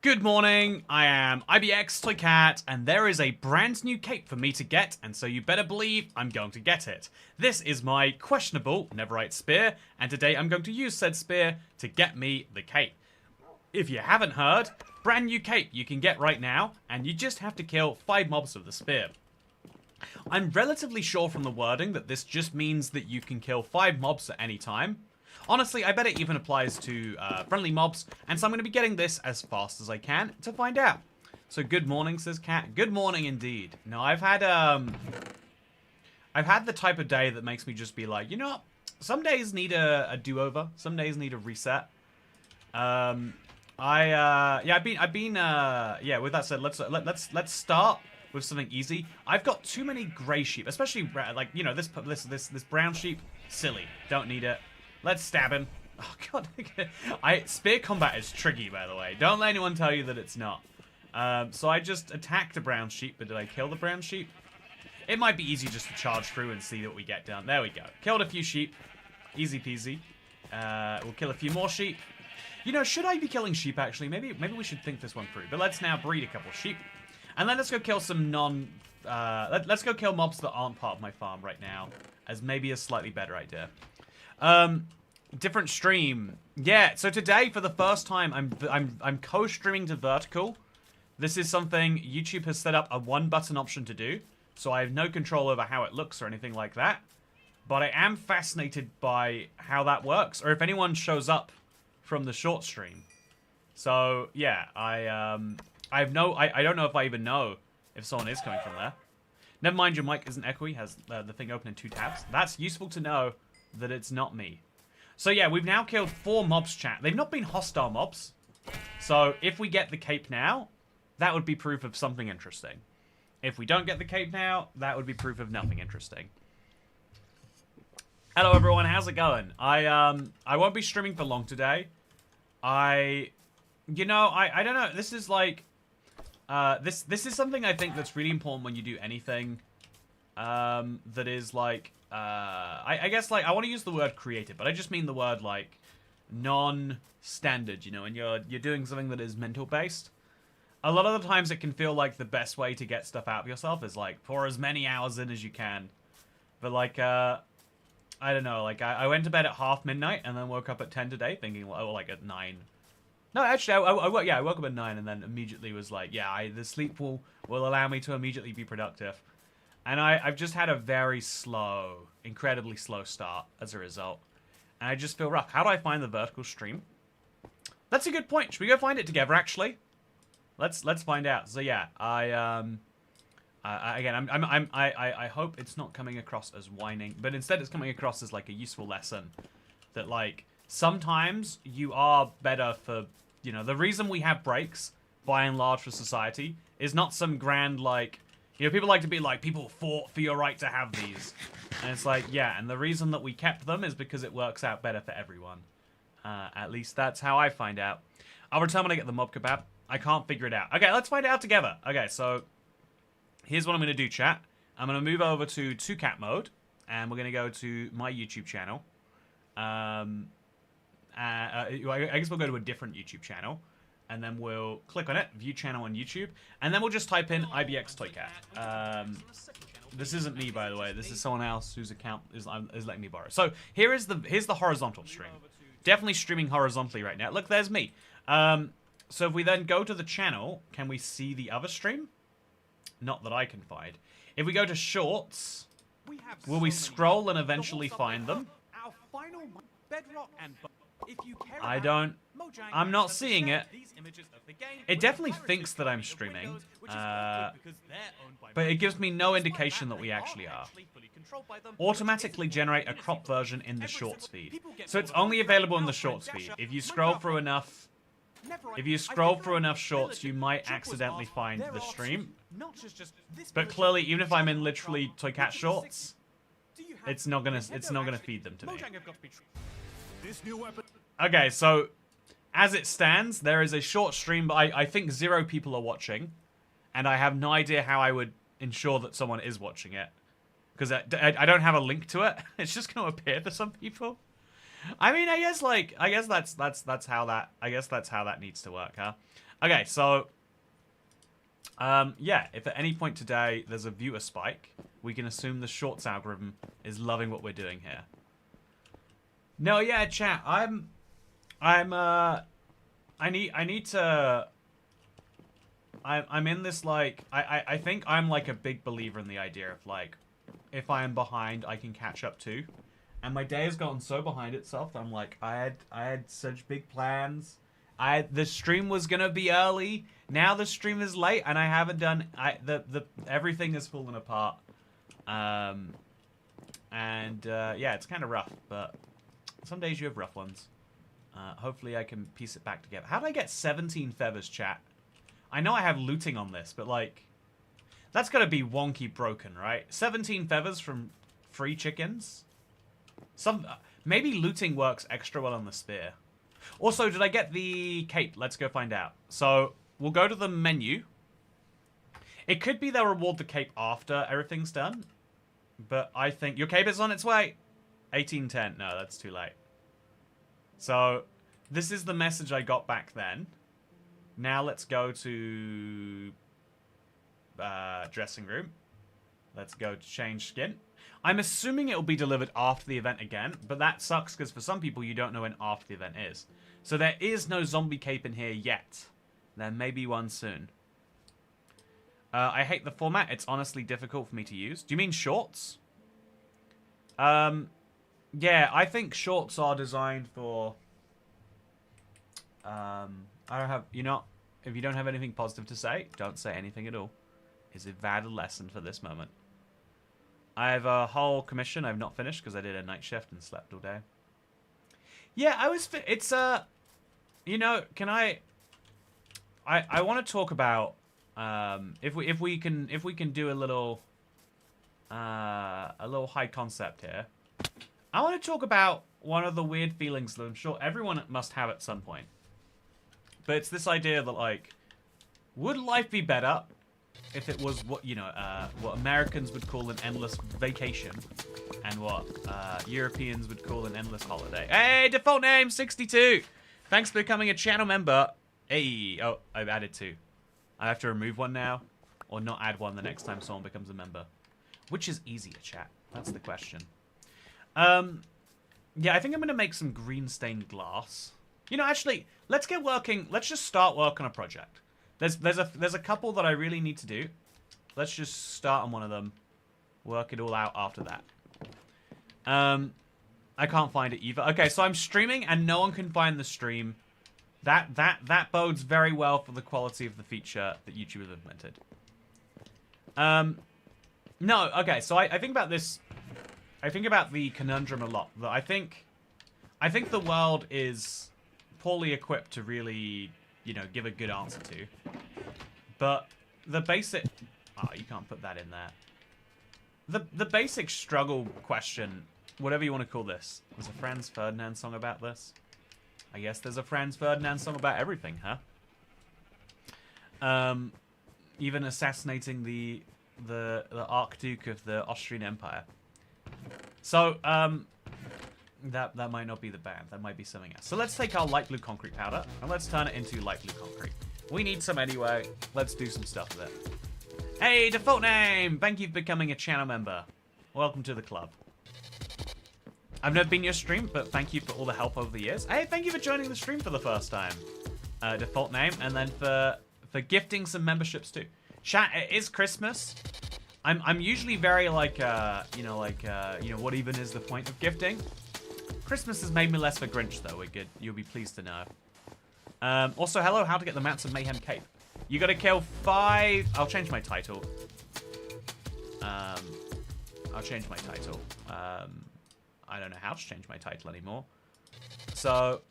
Good morning, I am IBX Toy Cat, and there is a brand new cape for me to get, and so you better believe I'm going to get it. This is my questionable Neverite spear, and today I'm going to use said spear to get me the cape. If you haven't heard, brand new cape you can get right now, and you just have to kill 5 mobs with the spear. I'm relatively sure from the wording that this just means that you can kill 5 mobs at any time. Honestly, I bet it even applies to friendly mobs, and so I'm going to be getting this as fast as I can to find out. So good morning, says Cat. Good morning indeed. Now, I've had the type of day that makes me just be like, you know what? Some days need a do-over. Some days need a reset. With that said, let's start with something easy. I've got too many gray sheep, especially like, you know, this brown sheep. Silly. Don't need it. Let's stab him. Oh, God. Spear combat is tricky, by the way. Don't let anyone tell you that it's not. So I just attacked a brown sheep, but did I kill the brown sheep? It might be easy just to charge through and see what we get done. There we go. Killed a few sheep. Easy peasy. We'll kill a few more sheep. You know, should I be killing sheep, actually? Maybe we should think this one through. But let's now breed a couple sheep. And then let's go kill some let's go kill mobs that aren't part of my farm right now, as maybe a slightly better idea. Different stream. Yeah, so today, for the first time, I'm co-streaming to vertical. This is something YouTube has set up a one-button option to do, so I have no control over how it looks or anything like that. But I am fascinated by how that works, or if anyone shows up from the short stream. So, yeah, I don't know if I even know if someone is coming from there. Never mind, your mic isn't echoey, has the thing open in 2 tabs. That's useful to know that it's not me. So yeah, we've now killed 4 mobs, chat. They've not been hostile mobs. So if we get the cape now, that would be proof of something interesting. If we don't get the cape now, that would be proof of nothing interesting. Hello everyone, how's it going? I won't be streaming for long today. I don't know, this is like, this is something I think that's really important when you do anything, that is like, I guess, like, I want to use the word creative, but I just mean the word, like, non-standard, you know, and you're doing something that is mental-based. A lot of the times it can feel like the best way to get stuff out of yourself is, like, pour as many hours in as you can. But, like, I don't know, like, I went to bed at half midnight and then woke up at 10 today thinking, oh, like, at 9. No, actually, I woke up at 9 and then immediately was like, yeah, the sleep will allow me to immediately be productive. And I've just had a very slow, incredibly slow start as a result. And I just feel rough. How do I find the vertical stream? That's a good point. Should we go find it together, actually? Let's find out. So yeah, I hope it's not coming across as whining, but instead it's coming across as like a useful lesson. That like, sometimes you are better for, you know, the reason we have breaks, by and large for society, is not some grand like, you know, people like to be like, people fought for your right to have these. And it's like, yeah, and the reason that we kept them is because it works out better for everyone. At least that's how I find out. I'll return when I get the mob kebab. I can't figure it out. Okay, let's find it out together. Okay, so here's what I'm going to do, chat. I'm going to move over to 2-cat mode, and we're going to go to my YouTube channel. I guess we'll go to a different YouTube channel. And then we'll click on it, view channel on YouTube, and then we'll just type in IBX Toy Cat. This isn't me, by the way. This is someone else whose account is letting me borrow. So here's the horizontal stream. Definitely streaming horizontally right now. Look, there's me. So if we then go to the channel, can we see the other stream? Not that I can find. If we go to shorts, will we scroll and eventually find them? Bedrock and I'm not seeing it. It definitely thinks that I'm streaming, but it gives me no indication that we actually are. Automatically generate a crop version in the shorts feed. So it's only available in the shorts feed. If you scroll through enough shorts, you might accidentally find the stream. But clearly, even if I'm in literally Toy Cat shorts, it's not gonna feed them to me. Okay, so as it stands, there is a short stream, but I think 0 people are watching, and I have no idea how I would ensure that someone is watching it, because I don't have a link to it. It's just going to appear for some people. I mean, I guess that's how that needs to work, huh? Okay, so yeah, if at any point today there's a viewer spike, we can assume the shorts algorithm is loving what we're doing here. No, yeah, chat. I need to. I'm in this, like, I think I'm like a big believer in the idea of, like, if I am behind, I can catch up too. And my day has gotten so behind itself that I'm like, I had such big plans. The stream was gonna be early. Now the stream is late, and I haven't done. Everything has fallen apart. Yeah, it's kind of rough, but some days you have rough ones. Hopefully I can piece it back together. How did I get 17 feathers, chat? I know I have looting on this, but, like, that's gotta be wonky broken, right? 17 feathers from free chickens? Maybe looting works extra well on the spear. Also, did I get the cape? Let's go find out. So, we'll go to the menu. It could be they'll reward the cape after everything's done. But I think... Your cape is on its way! 1810. No, that's too late. So, this is the message I got back then. Now let's go to... dressing room. Let's go to change skin. I'm assuming it will be delivered after the event again, but that sucks because for some people you don't know when after the event is. So there is no zombie cape in here yet. There may be one soon. I hate the format. It's honestly difficult for me to use. Do you mean shorts? Yeah, I think shorts are designed for... I don't have... if you don't have anything positive to say, don't say anything at all. Is a valid lesson for this moment. I have a whole commission I've not finished because I did a night shift and slept all day. Yeah, it's can I want to talk about if we can do a little high concept here. I want to talk about one of the weird feelings that I'm sure everyone must have at some point. But it's this idea that, like, would life be better if it was what Americans would call an endless vacation, and what Europeans would call an endless holiday. Hey, default name 62. Thanks for becoming a channel member. Hey, oh, I've added 2. I have to remove one now, or not add one the next time someone becomes a member. Which is easier, chat? That's the question. Yeah, I think I'm gonna make some green stained glass. Actually, let's get working. Let's just start work on a project. There's a couple that I really need to do. Let's just start on one of them. Work it all out after that. I can't find it either. Okay, so I'm streaming and no one can find the stream. That bodes very well for the quality of the feature that YouTube has implemented. No, okay, so I think about this. I think about the conundrum a lot. That I think the world is poorly equipped to really, give a good answer to. But the basic... Oh, you can't put that in there. The basic struggle question, whatever you want to call this. There's a Franz Ferdinand song about this. I guess there's a Franz Ferdinand song about everything, huh? Even assassinating the Archduke of the Austrian Empire. So, that might not be the band. That might be something else. So let's take our light blue concrete powder and let's turn it into light blue concrete. We need some anyway. Let's do some stuff with it. Hey, default name! Thank you for becoming a channel member. Welcome to the club. I've never been your stream, but thank you for all the help over the years. Hey, thank you for joining the stream for the first time. Default name, and then for gifting some memberships too. Chat, it is Christmas. I'm usually very like, what even is the point of gifting? Christmas has made me less of a Grinch, though. We're good. You'll be pleased to know. Also, hello, how to get the Mats of Mayhem cape. You gotta kill 5... I'll change my title. I'll change my title. I don't know how to change my title anymore. So...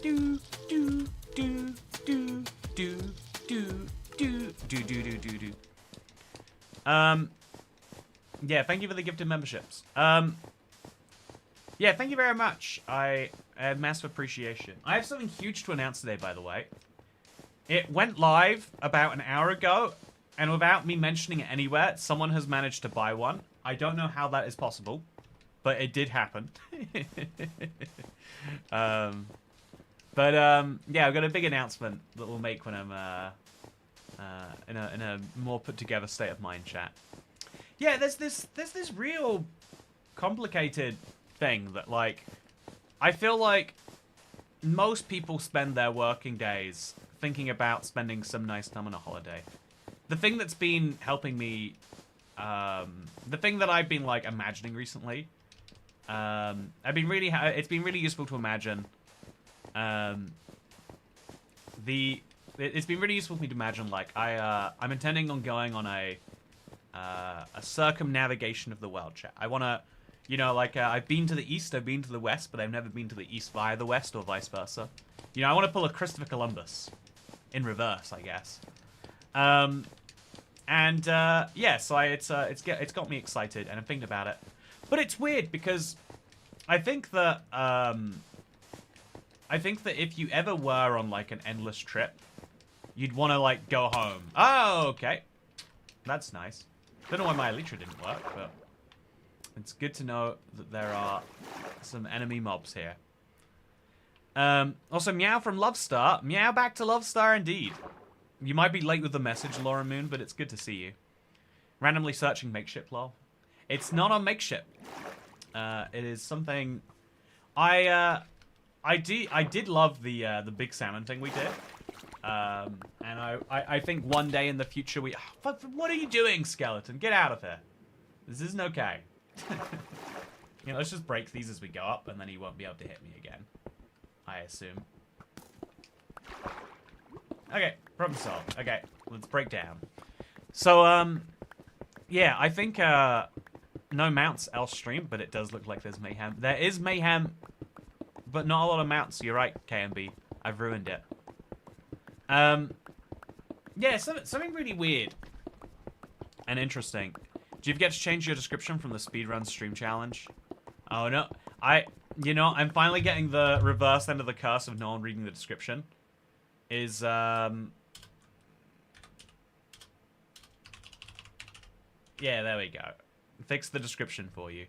Do, do, do, do, do, do, do, do, do, do, do, do. Yeah, thank you for the gifted memberships. Yeah, thank you very much. I have massive appreciation. I have something huge to announce today, by the way. It went live about an hour ago, and without me mentioning it anywhere, someone has managed to buy one. I don't know how that is possible, but it did happen. But yeah, I've got a big announcement that we'll make when I'm in a more put together state of mind, chat. Yeah, there's this real complicated thing that, like, I feel like most people spend their working days thinking about spending some nice time on a holiday. The thing that's been helping me, the thing that I've been, like, imagining recently, it's been really useful to imagine. It's been really useful for me to imagine, like, I'm intending on going on a circumnavigation of the world, chat. I want to, you know, like, I've been to the east, I've been to the west, but I've never been to the east via the west or vice versa. You know, I want to pull a Christopher Columbus in reverse, I guess. Yeah, so it's got me excited, and I'm thinking about it. But it's weird because I think that if you ever were on, like, an endless trip, you'd want to, like, go home. Oh, okay. That's nice. Don't know why my Elytra didn't work, but it's good to know that there are some enemy mobs here. Also, meow from Lovestar. Meow back to Lovestar indeed. You might be late with the message, Laura Moon, but it's good to see you. Randomly searching Makeship, lol. It's not on Makeship. It is something... I did love the big salmon thing we did. And I think one day in the future we... Oh, what are you doing, skeleton? Get out of here. This isn't okay. You know, let's just break these as we go up, and then he won't be able to hit me again. I assume. Okay, problem solved. Okay, let's break down. So, yeah, I think, no mounts else stream, but it does look like there's Mayhem. There is Mayhem, but not a lot of mounts. You're right, KMB. I've ruined it. Yeah, something really weird and interesting. Do you get to change your description from the speedrun stream challenge? Oh, no. You know, I'm finally getting the reverse end of the curse of no one reading the description. Yeah, there we go. Fix the description for you.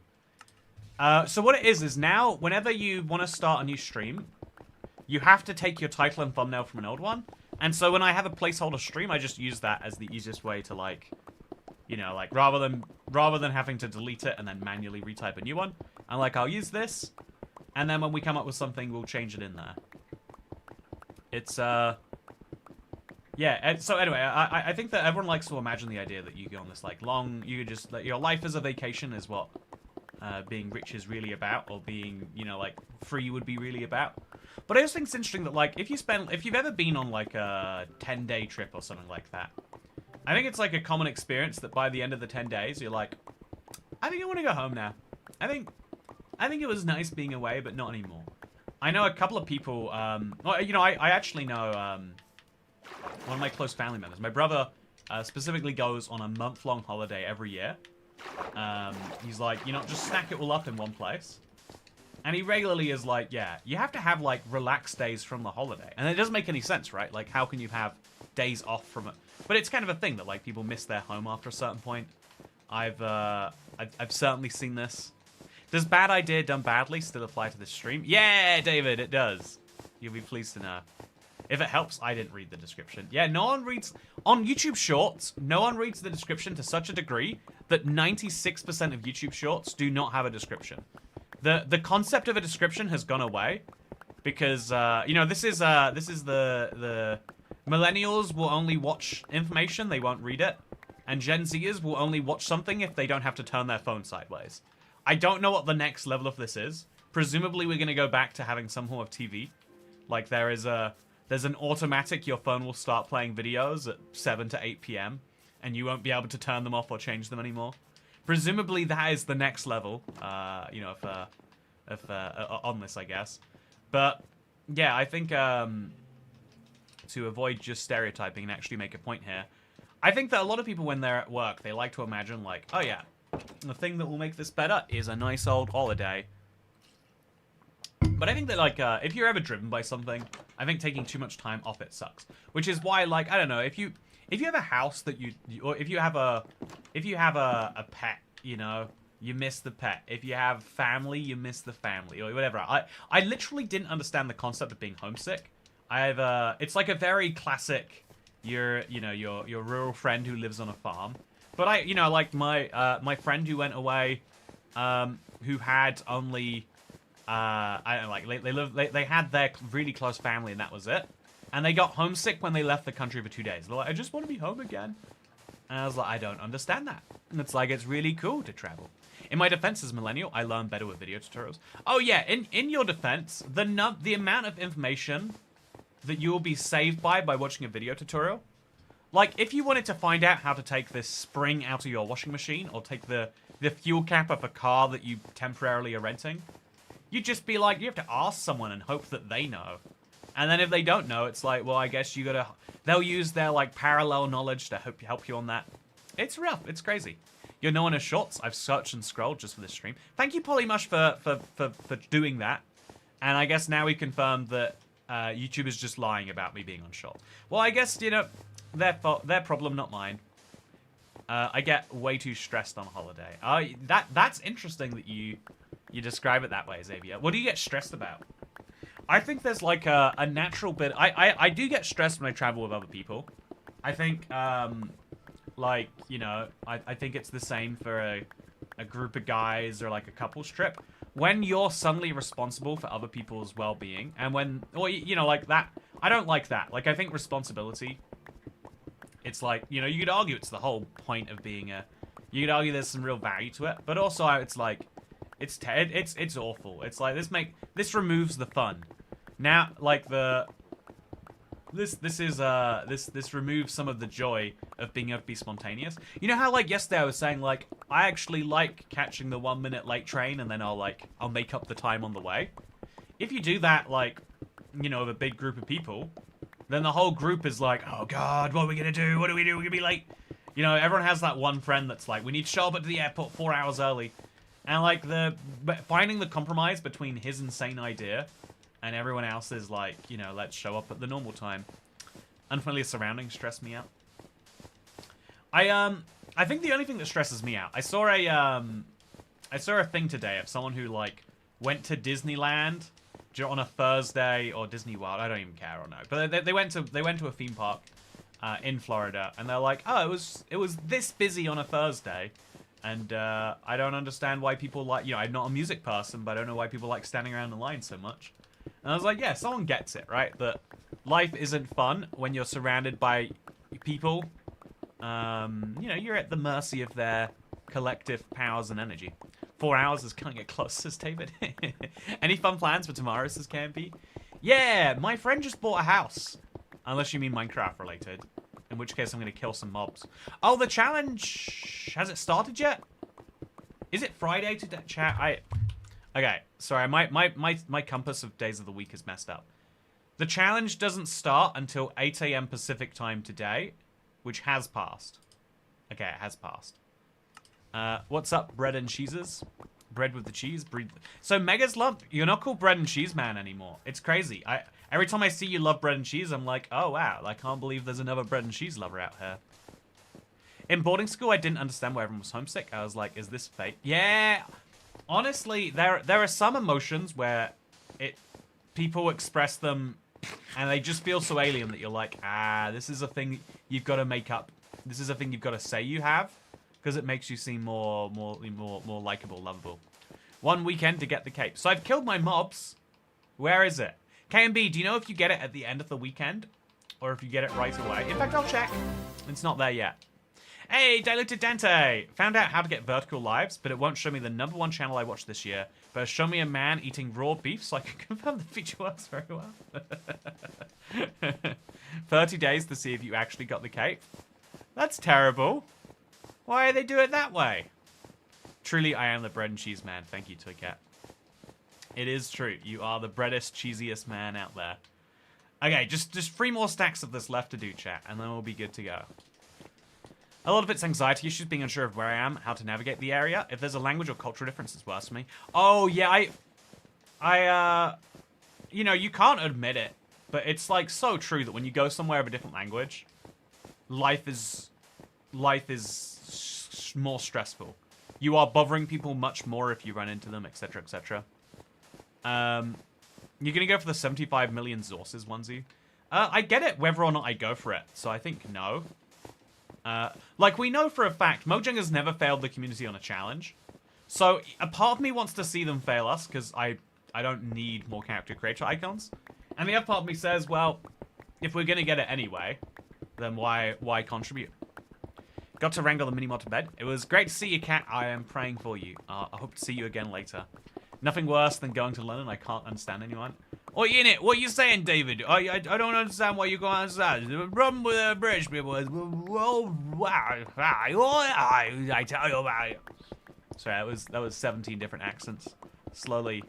So what it is now, whenever you want to start a new stream, you have to take your title and thumbnail from an old one. And so when I have a placeholder stream, I just use that as the easiest way to, like, you know, like, rather than having to delete it and then manually retype a new one, I'm like, I'll use this, and then when we come up with something, we'll change it in there. It's, yeah, and so anyway, I think that everyone likes to imagine the idea that you go on this, like, long, that your life as a vacation is what being rich is really about, or being, you know, like, free would be really about. But I just think it's interesting that, like, if you've ever been on, like, a 10-day trip or something like that, I think it's, like, a common experience that by the end of the 10 days, you're like, I think I want to go home now. I think it was nice being away, but not anymore. I know a couple of people, well, you know, I actually know, one of my close family members. My brother, specifically goes on a month-long holiday every year. He's like, you know, just stack it all up in one place. And he regularly is like, yeah, you have to have, like, relaxed days from the holiday. And it doesn't make any sense, right? Like, how can you have days off from it? But it's kind of a thing that, like, people miss their home after a certain point. I've certainly seen this. Does bad idea done badly still apply to this stream? Yeah, David, it does. You'll be pleased to know. If it helps, I didn't read the description. Yeah, no one reads... On YouTube Shorts, no one reads the description to such a degree that 96% of YouTube Shorts do not have a description. The concept of a description has gone away because, you know, this is the... Millennials will only watch information, they won't read it. And Gen Zers will only watch something if they don't have to turn their phone sideways. I don't know what the next level of this is. Presumably we're going to go back to having some form of TV. Like, there's an automatic, your phone will start playing videos at 7 to 8 p.m. and you won't be able to turn them off or change them anymore. Presumably that is the next level, you know, on this, I guess. But, yeah, I think, to avoid just stereotyping and actually make a point here, I think that a lot of people, when they're at work, they like to imagine, like, oh yeah, the thing that will make this better is a nice old holiday. But I think that, like, if you're ever driven by something, I think taking too much time off it sucks. Which is why, like, I don't know, if you have a house that or if you have a pet, you know, You miss the pet. If you have family, you miss the family, or whatever. I literally didn't understand the concept of being homesick. It's like a very classic, your rural friend who lives on a farm. But like my friend who went away, who had only, I don't know, like they had their really close family and that was it. And they got homesick when they left the country for 2 days. They're like, I just want to be home again. And I was like, I don't understand that. And it's like, it's really cool to travel. In my defense as a millennial, I learn better with video tutorials. Oh yeah, in your defense, the amount of information that you will be saved by watching a video tutorial. Like, if you wanted to find out how to take this spring out of your washing machine, or take the fuel cap of a car that you temporarily are renting, you'd just be like, you have to ask someone and hope that they know. And then if they don't know, it's like, well, I guess they'll use their, like, parallel knowledge to help you on that. It's rough. It's crazy. You're no one as shorts. I've searched and scrolled just for this stream. Thank you, Polymush, for doing that. And I guess now we confirmed that YouTube is just lying about me being on short. Well, I guess, their problem, not mine. I get way too stressed on holiday. That's interesting that you describe it that way, Xavier. What do you get stressed about? I think there's like a natural bit. I do get stressed when I travel with other people. I think, like, I think it's the same for a group of guys or like a couples trip. When you're suddenly responsible for other people's well-being, and like that, I don't like that. Like, I think responsibility, it's like, you could argue it's the whole point of being you could argue there's some real value to it, but also it's like, it's awful. It's like, this removes the fun. Now, like, this removes some of the joy of being able to be spontaneous. You know how, like, yesterday I was saying, like, I actually like catching the 1 minute late train and then I'll make up the time on the way. If you do that, like, with a big group of people, then the whole group is like, oh god, what are we gonna do? What do we do? We're gonna be late. Everyone has that one friend that's like, we need to show up at the airport 4 hours early. And, like, finding the compromise between his insane idea and everyone else is like, let's show up at the normal time. Unfamiliar surroundings stress me out. I think the only thing that stresses me out, I saw a thing today of someone who, like, went to Disneyland on a Thursday, or Disney World, I don't even care or no. But they went to a theme park in Florida, and they're like, oh, it was this busy on a Thursday. And I don't understand why people like, I'm not a music person, but I don't know why people like standing around in line so much. And I was like, yeah, someone gets it, right? That life isn't fun when you're surrounded by people. You're at the mercy of their collective powers and energy. 4 hours is kind of get close, says David. Any fun plans for tomorrow, says Campy? Yeah, my friend just bought a house. Unless you mean Minecraft related. In which case I'm going to kill some mobs. Oh, the challenge... Has it started yet? Is it Friday to chat? Okay, sorry, my compass of days of the week is messed up. The challenge doesn't start until 8 AM Pacific time today, which has passed. Okay, it has passed. What's up, bread and cheeses? Bread with the cheese? So Mega's love... You're not called bread and cheese man anymore. It's crazy. Every time I see you love bread and cheese, I'm like, oh wow, I can't believe there's another bread and cheese lover out here. In boarding school, I didn't understand why everyone was homesick. I was like, is this fake? Yeah, honestly, there are some emotions where people express them and they just feel so alien that you're like, this is a thing you've got to make up. This is a thing you've got to say you have, because it makes you seem more likable, lovable. 1 weekend to get the cape. So I've killed my mobs. Where is it? KMB, do you know if you get it at the end of the weekend? Or if you get it right away? In fact, I'll check. It's not there yet. Hey, Diluted Dante! Found out how to get vertical lives, but it won't show me the #1 channel I watched this year. But it'll show me a man eating raw beef, so I can confirm the feature works very well. 30 days to see if you actually got the cape. That's terrible. Why do they do it that way? Truly, I am the bread and cheese man. Thank you, Toycat. It is true. You are the breadest, cheesiest man out there. Okay, just 3 more stacks of this left to do, chat, and then we'll be good to go. A lot of it's anxiety issues, being unsure of where I am, how to navigate the area. If there's a language or cultural difference, it's worse for me. Oh, yeah, you can't admit it, but it's, like, so true that when you go somewhere of a different language, life is more stressful. You are bothering people much more if you run into them, etc., etc. You're going to go for the 75 million sources onesie. I get it whether or not I go for it, so I think no. Like, we know for a fact, Mojang has never failed the community on a challenge. So, a part of me wants to see them fail us, because I don't need more character creator icons. And the other part of me says, well, if we're going to get it anyway, then why contribute? Got to wrangle the mini-mod to bed. It was great to see you, Cat. I am praying for you. I hope to see you again later. Nothing worse than going to London. I can't understand anyone. Oh, in it. What are you saying, David? I don't understand why you're going outside. The problem with the British people is, well, wow, I tell you about it. Sorry, that was 17 different accents, slowly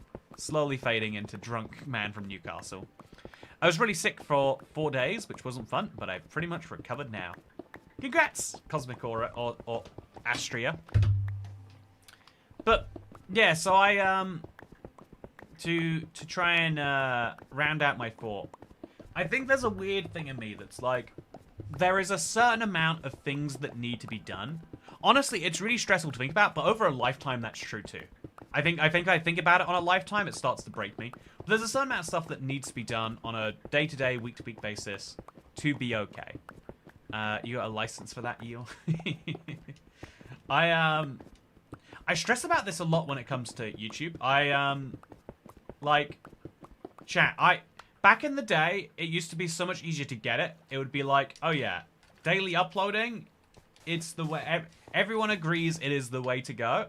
fading into drunk man from Newcastle. I was really sick for 4 days, which wasn't fun, but I've pretty much recovered now. Congrats, Cosmic Aura or Astria. But yeah, so I to try and round out my thought, I think there's a weird thing in me that's like, there is a certain amount of things that need to be done. Honestly, it's really stressful to think about, but over a lifetime, that's true too. I think I think about it on a lifetime, it starts to break me. But there's a certain amount of stuff that needs to be done on a day-to-day, week-to-week basis to be okay. You got a license for that, Eel? I stress about this a lot when it comes to YouTube. Like, chat, back in the day, it used to be so much easier to get it. It would be like, oh yeah, daily uploading, it's the way, everyone agrees it is the way to go.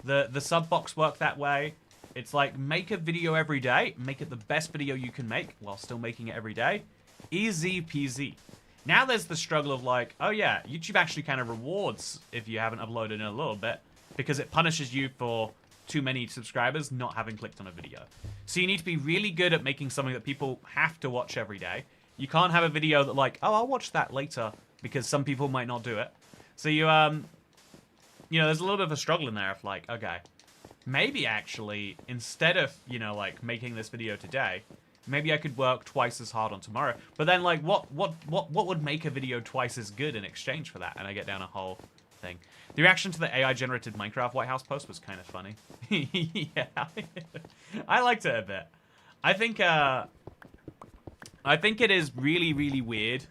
The sub box work that way. It's like, make a video every day, make it the best video you can make while still making it every day. Easy peasy. Now there's the struggle of like, oh yeah, YouTube actually kind of rewards if you haven't uploaded in a little bit, because it punishes you for too many subscribers not having clicked on a video. So you need to be really good at making something that people have to watch every day. You can't have a video that like, oh, I'll watch that later, because some people might not do it. So you know, there's a little bit of a struggle in there of like, okay, maybe actually, instead of, you know, like making this video today, maybe I could work twice as hard on tomorrow. But then, like, what would make a video twice as good in exchange for that? And I get down a whole thing. The reaction to the AI-generated Minecraft White House post was kind of funny. Yeah, I liked it a bit. I think it is really, really weird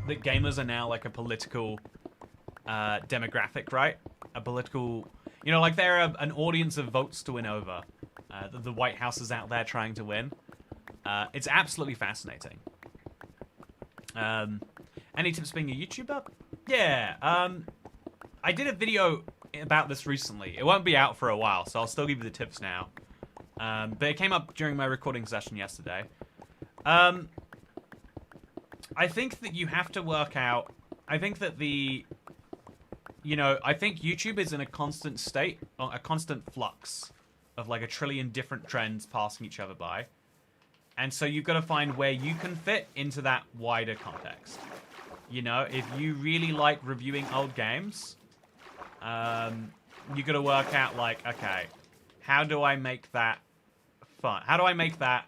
that gamers are now like a political demographic, right? A political, you know, like they're an audience of votes to win over. The White House is out there trying to win. It's absolutely fascinating. Any tips being a YouTuber? Yeah. I did a video about this recently. It won't be out for a while, so I'll still give you the tips now. But it came up during my recording session yesterday. I think that you have to work out... I think that I think YouTube is in a constant state, a constant flux of like a trillion different trends passing each other by. And so you've got to find where you can fit into that wider context. You know, if you really like reviewing old games, you got to work out like, okay, how do I make that fun? How do I make that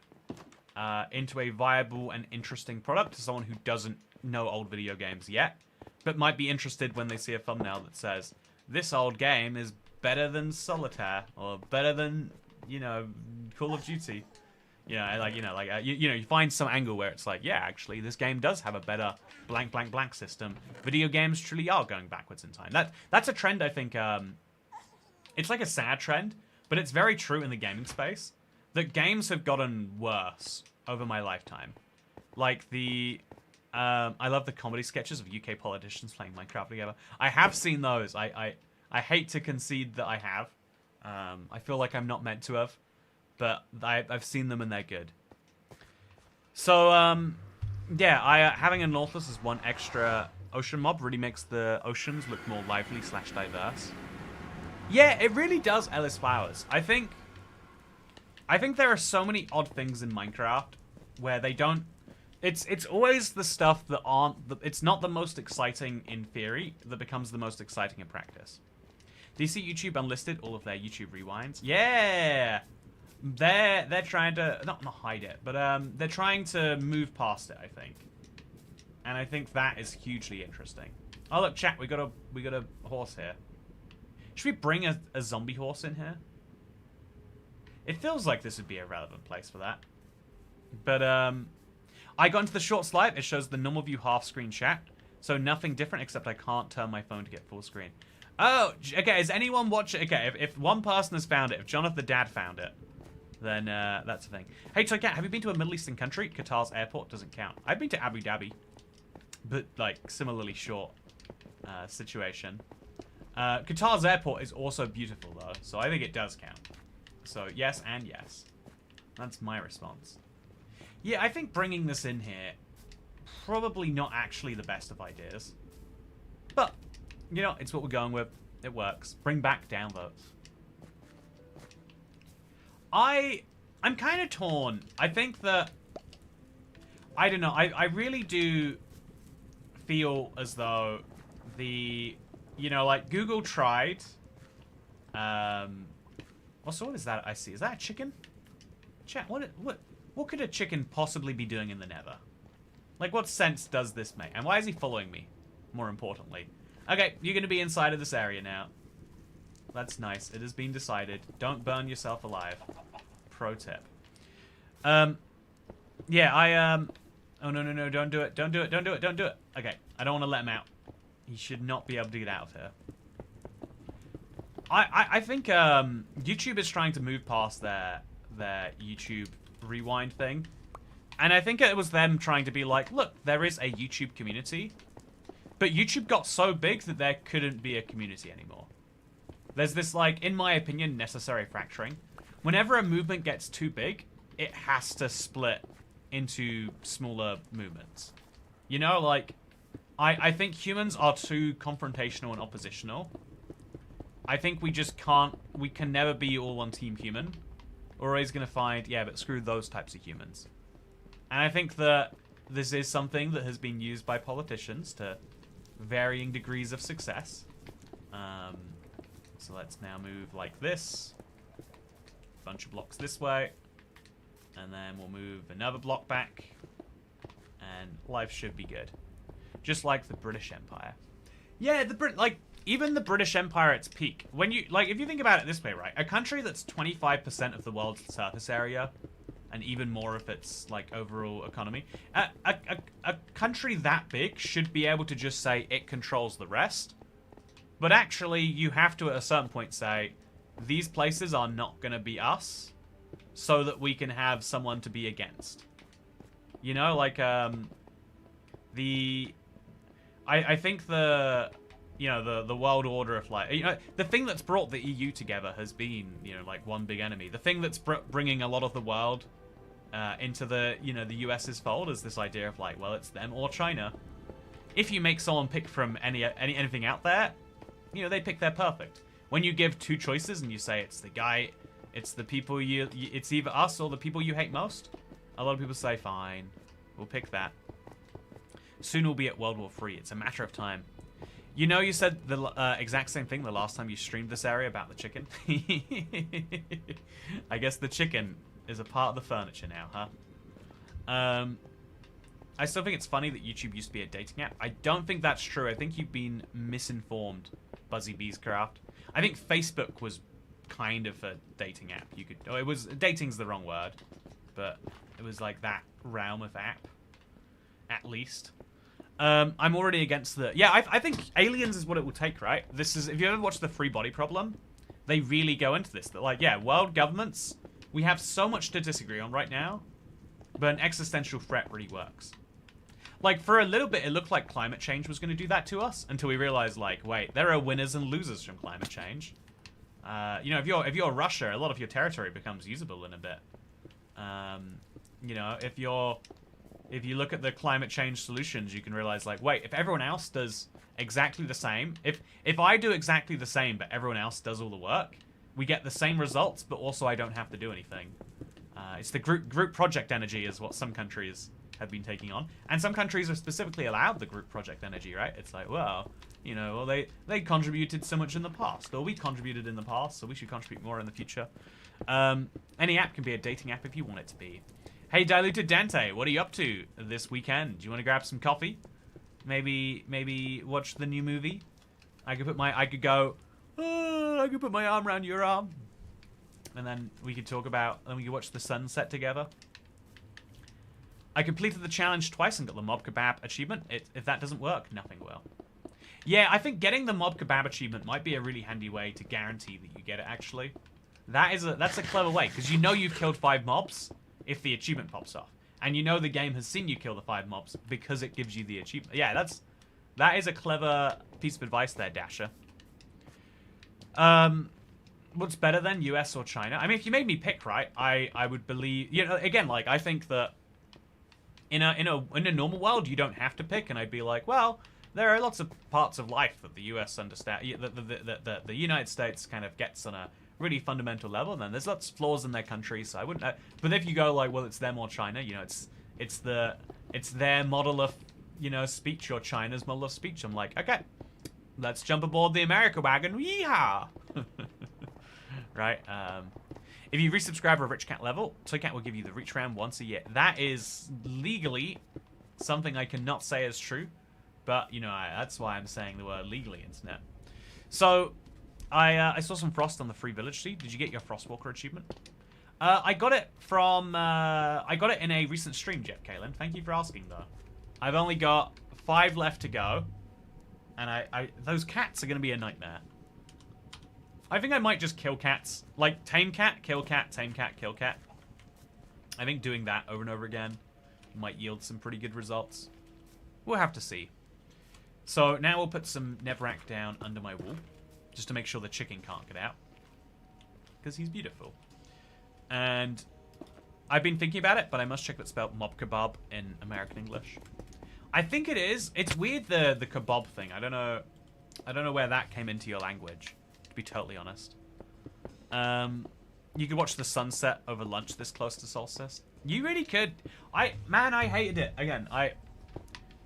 into a viable and interesting product to someone who doesn't know old video games yet, but might be interested when they see a thumbnail that says, this old game is better than Solitaire, or better than, you know, Call of Duty. You you find some angle where it's like, yeah, actually, this game does have a better blank, blank, blank system. Video games truly are going backwards in time. That's a trend, I think, it's like a sad trend, but it's very true in the gaming space, that games have gotten worse over my lifetime. Like I love the comedy sketches of UK politicians playing Minecraft together. I have seen those. I hate to concede that I have. I feel like I'm not meant to have. But I've seen them and they're good. So, yeah, having a Nautilus as one extra ocean mob really makes the oceans look more lively / diverse. Yeah, it really does, Ellis Flowers. I think there are so many odd things in Minecraft where they don't... It's always the stuff that aren't... It's not the most exciting in theory that becomes the most exciting in practice. Do you see YouTube unlisted all of their YouTube rewinds? Yeah! They're trying to not hide it, but they're trying to move past it, I think. And I think that is hugely interesting. Oh look, chat, we got a horse here. Should we bring a zombie horse in here? It feels like this would be a relevant place for that. But, I got into the short slide. It shows the normal view half-screen chat. So nothing different except I can't turn my phone to get full screen. Oh, okay, is anyone watching? Okay, if one person has found it, if Jonathan the dad found it, then that's the thing. Hey, Toy Cat, have you been to a Middle Eastern country? Qatar's airport doesn't count. I've been to Abu Dhabi, but, like, similarly short situation. Qatar's airport is also beautiful, though, so I think it does count. So, yes and yes. That's my response. Yeah, I think bringing this in here, probably not actually the best of ideas. But, you know, it's what we're going with. It works. Bring back downvotes. I'm kind of torn. I think that... I don't know. I really do feel as though the... You know, like, Google tried... Also, what is that I see? Is that a chicken? Chat, what could a chicken possibly be doing in the nether? Like, what sense does this make? And why is he following me? More importantly. Okay, you're going to be inside of this area now. That's nice. It has been decided. Don't burn yourself alive. Pro tip. Yeah, Oh, no, don't do it. Don't do it. Don't do it. Don't do it. Okay, I don't want to let him out. He should not be able to get out of here. I think YouTube is trying to move past their YouTube rewind thing. And I think it was them trying to be like, look, there is a YouTube community. But YouTube got so big that there couldn't be a community anymore. There's this, like, in my opinion, necessary fracturing. Whenever a movement gets too big, it has to split into smaller movements. You know, like, I think humans are too confrontational and oppositional. I think we just can't, we can never be all on Team Human. We're always going to find, yeah, but screw those types of humans. And I think that this is something that has been used by politicians to varying degrees of success. So let's now move like this. Bunch of blocks this way. And then we'll move another block back. And life should be good. Just like the British Empire. Yeah, even the British Empire at its peak. When you, like, if you think about it this way, right? A country that's 25% of the world's surface area, and even more of its, like, overall economy. A country that big should be able to just say it controls the rest. But actually, you have to, at a certain point, say, these places are not going to be us, so that we can have someone to be against. You know, like, I think the... You know, the world order of, like, you know, the thing that's brought the EU together has been, you know, like, one big enemy. The thing that's bringing a lot of the world into the, you know, the US's fold is this idea of, like, well, it's them or China. If you make someone pick from anything out there, you know, they pick their perfect. When you give two choices and you say it's the guy, it's the people it's either us or the people you hate most, a lot of people say, fine, we'll pick that. Soon we'll be at World War III. It's a matter of time. You know, you said the exact same thing the last time you streamed this area about the chicken. I guess the chicken is a part of the furniture now, huh? I still think it's funny that YouTube used to be a dating app. I don't think that's true. I think you've been misinformed, Buzzy Beescraft. I think Facebook was kind of a dating app. You could, oh, it was, dating's the wrong word, but it was like that realm of app, at least. I'm already against the... Yeah, I think aliens is what it will take, right? This is... If you ever watched The Free Body Problem, they really go into this. They're like, yeah, world governments, we have so much to disagree on right now, but an existential threat really works. Like, for a little bit, it looked like climate change was going to do that to us, until we realized, like, wait, there are winners and losers from climate change. You know, if you're Russia, a lot of your territory becomes usable in a bit. You know, if you look at the climate change solutions, you can realize, like, wait, if everyone else does exactly the same, if I do exactly the same, but everyone else does all the work, we get the same results, but also I don't have to do anything. It's the group project energy is what some countries have been taking on. And some countries are specifically allowed the group project energy, right? It's like, well, you know, well, they contributed so much in the past, or we contributed in the past, so we should contribute more in the future. Any app can be a dating app if you want it to be. Hey, Diluted Dante, what are you up to this weekend? Do you want to grab some coffee? Maybe watch the new movie? I could go, I can put my arm around your arm. And then we could talk about, and we could watch the sunset together. I completed the challenge twice and got the Mob Kebab achievement. If that doesn't work, nothing will. Yeah, I think getting the Mob Kebab achievement might be a really handy way to guarantee that you get it, actually. That's a clever way, because you know you've killed 5 mobs if the achievement pops off. And you know the game has seen you kill the 5 mobs because it gives you the achievement. Yeah, that is a clever piece of advice there, Dasher. What's better then, US or China? I mean, if you made me pick, right, I would believe, you know, again, like, I think that in a normal world, you don't have to pick, and I'd be like, well, there are lots of parts of life that the US understand, that the United States kind of gets on a really fundamental level, and then there's lots of flaws in their country, so I wouldn't, but if you go like, well, it's them or China, you know, it's their model of, you know, speech or China's model of speech, I'm like, okay, let's jump aboard the America wagon, yeehaw! Right, if you resubscribe a Rich Cat level, Toy Cat will give you the Reach Round once a year. That is legally something I cannot say is true, but, you know, that's why I'm saying the word legally, internet. So, I saw some frost on the Free Village Sea. Did you get your Frostwalker achievement? I got it from, I got it in a recent stream, Jeff Kalen. Thank you for asking, though. I've only got 5 left to go, and those cats are going to be a nightmare. I think I might just kill cats. Like, tame cat, kill cat, tame cat, kill cat. I think doing that over and over again might yield some pretty good results. We'll have to see. So now we'll put some Nevrak down under my wall, just to make sure the chicken can't get out. Because he's beautiful. And I've been thinking about it, but I must check if it's spelled mob kebab in American English. I think it is. It's weird, the kebab thing. I don't know where that came into your language, to be totally honest. You could watch the sunset over lunch this close to solstice. You really could. Man, I hated it. Again,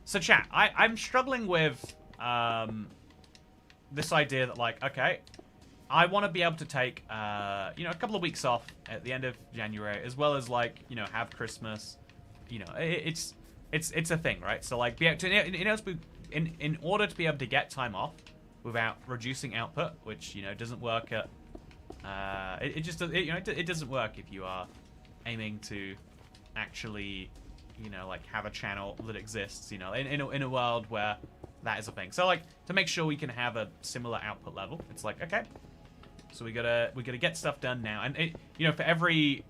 So chat, I'm struggling with this idea that, like, okay, I want to be able to take, you know, a couple of weeks off at the end of January, as well as, like, you know, have Christmas. You know, it's a thing, right? So, like, in order to be able to get time off without reducing output, which, you know, doesn't work at, it doesn't work if you are aiming to actually, you know, like, have a channel that exists, you know, in a world where that is a thing. So, like, to make sure we can have a similar output level, it's like, okay, so we gotta get stuff done now, and you know, for every,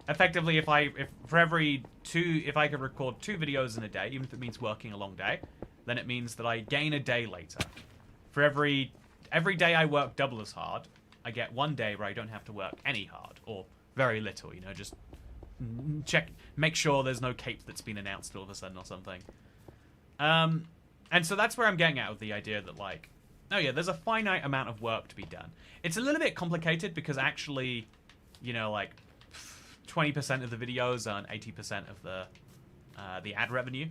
effectively, if I could record 2 videos in a day, even if it means working a long day, then it means that I gain a day later. For every day I work double as hard, I get 1 day where I don't have to work any hard, or very little, you know, just make sure there's no cape that's been announced all of a sudden or something. And so that's where I'm getting at with the idea that, like, oh yeah, there's a finite amount of work to be done. It's a little bit complicated because actually, you know, like, 20% of the videos earn 80% of the ad revenue.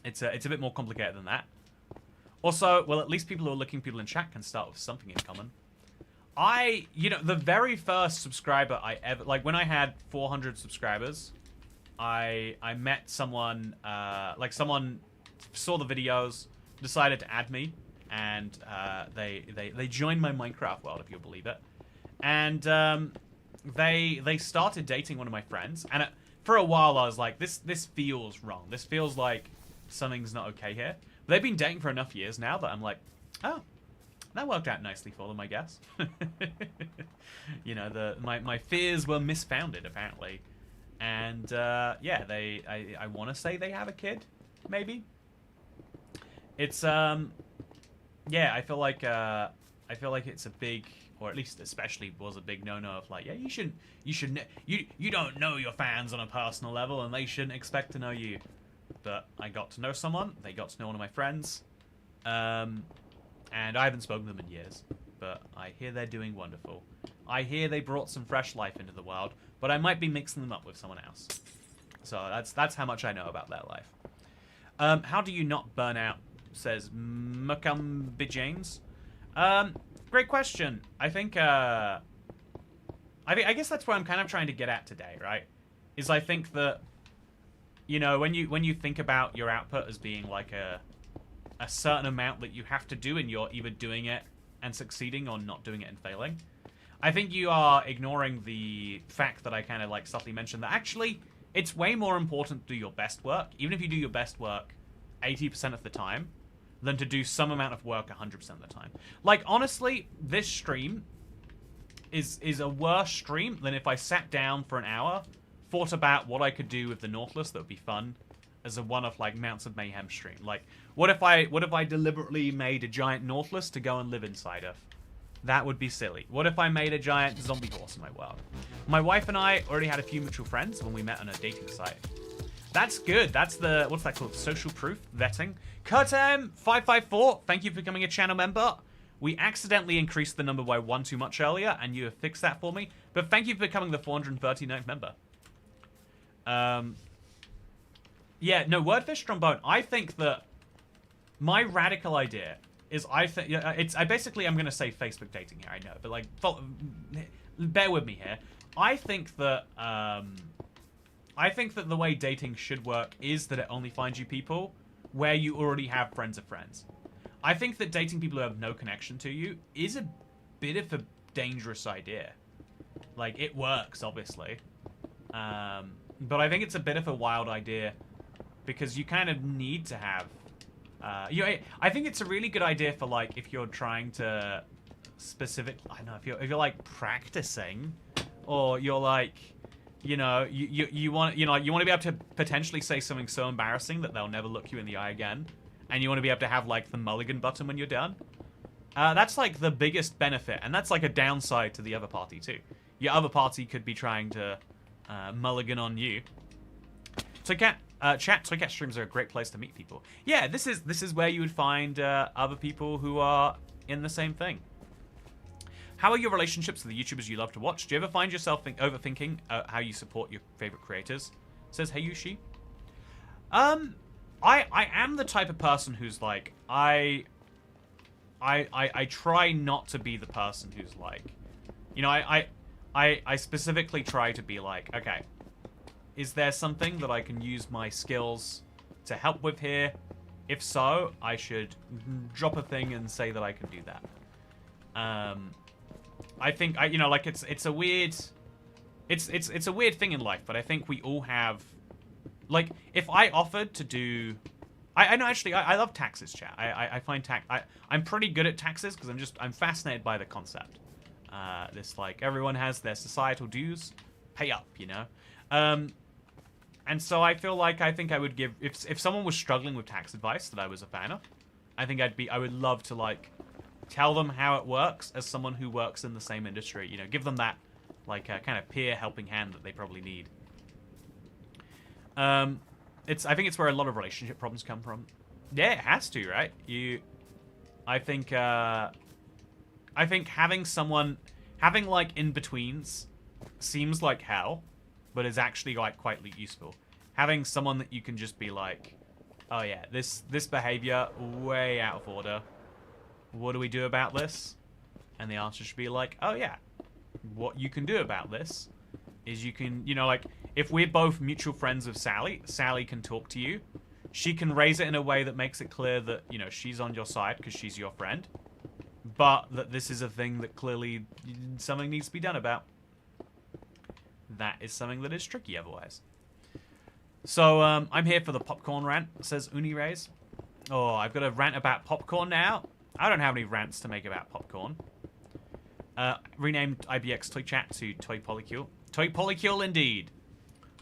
It's a bit more complicated than that. Also, well, at least people who are looking people in chat can start with something in common. You know, the very first subscriber I ever, like, when I had 400 subscribers, I met someone, like, someone saw the videos, decided to add me, and they joined my Minecraft world, if you'll believe it. And they started dating one of my friends, and for a while I was like, this feels wrong. This feels like something's not okay here. But they've been dating for enough years now that I'm like, oh, that worked out nicely for them, I guess. You know, my fears were misfounded, apparently. And yeah, I want to say they have a kid, maybe. It's yeah, I feel like it's a big, or at least especially was a big no-no of, like, yeah, you don't know your fans on a personal level, and they shouldn't expect to know you. But I got to know someone, they got to know one of my friends, and I haven't spoken to them in years, but I hear they're doing wonderful. I hear they brought some fresh life into the world, but I might be mixing them up with someone else. So that's how much I know about their life. How do you not burn out, says Mukumbi James. Great question. I guess that's where I'm kind of trying to get at today, right? Is I think that, you know, when you think about your output as being like a certain amount that you have to do, and you're either doing it and succeeding or not doing it and failing. I think you are ignoring the fact that I kind of like subtly mentioned that actually it's way more important to do your best work, even if you do your best work 80% of the time, than to do some amount of work 100% of the time. Like, honestly, this stream is a worse stream than if I sat down for an hour, thought about what I could do with the Nautilus that would be fun as a one of like Mounts of Mayhem stream. Like, what if I deliberately made a giant Nautilus to go and live inside of? That would be silly. What if I made a giant zombie horse in my world? My wife and I already had a few mutual friends when we met on a dating site. That's good. That's the, what's that called? Social proof vetting. Kurtem554, thank you for becoming a channel member. We accidentally increased the number by 1 too much earlier, and you have fixed that for me. But thank you for becoming the 439th member. Yeah, no, Wordfish Trombone. I think that my radical idea is I basically I'm gonna say Facebook dating here. I know, but like, bear with me here. I think that the way dating should work is that it only finds you people where you already have friends of friends. I think that dating people who have no connection to you is a bit of a dangerous idea. Like, it works, obviously. But I think it's a bit of a wild idea because you kind of need to have... I think it's a really good idea for, like, if you're trying to I don't know, if you're like, practicing, or you're, like... You know, you want to be able to potentially say something so embarrassing that they'll never look you in the eye again, and you want to be able to have like the mulligan button when you're done. That's like the biggest benefit, and that's like a downside to the other party too. Your other party could be trying to mulligan on you. Toycat Toycat streams are a great place to meet people. Yeah, this is where you would find other people who are in the same thing. How are your relationships with the YouTubers you love to watch? Do you ever find yourself overthinking how you support your favorite creators? Says Hey Yushi. I am the type of person who's like, I try not to be the person who's like, you know, I specifically try to be like, okay, is there something that I can use my skills to help with here? If so, I should drop a thing and say that I can do that. I think you know, like it's a weird thing in life, but I think we all have, like, if I offered to do, I know actually I love taxes, chat. I find I'm pretty good at taxes because I'm fascinated by the concept. This, like, everyone has their societal dues, pay up, you know. And so I feel like I would give, if someone was struggling with tax advice that I was a fan of, I would love to, like, tell them how it works as someone who works in the same industry. You know, give them that, like, kind of peer helping hand that they probably need. I think it's where a lot of relationship problems come from. Yeah, it has to, right? I think having like in-betweens seems like hell, but is actually like quite useful. Having someone that you can just be like, oh yeah, this behavior way out of order. What do we do about this? And the answer should be like, oh yeah, what you can do about this is you can, you know, like, if we're both mutual friends of Sally, Sally can talk to you. She can raise it in a way that makes it clear that, you know, she's on your side because she's your friend. But that this is a thing that clearly something needs to be done about. That is something that is tricky otherwise. So, I'm here for the popcorn rant, says Unirays. Oh, I've got a rant about popcorn now. I don't have any rants to make about popcorn. Renamed IBX Toy Chat to Toy Polycule. Toy Polycule, indeed.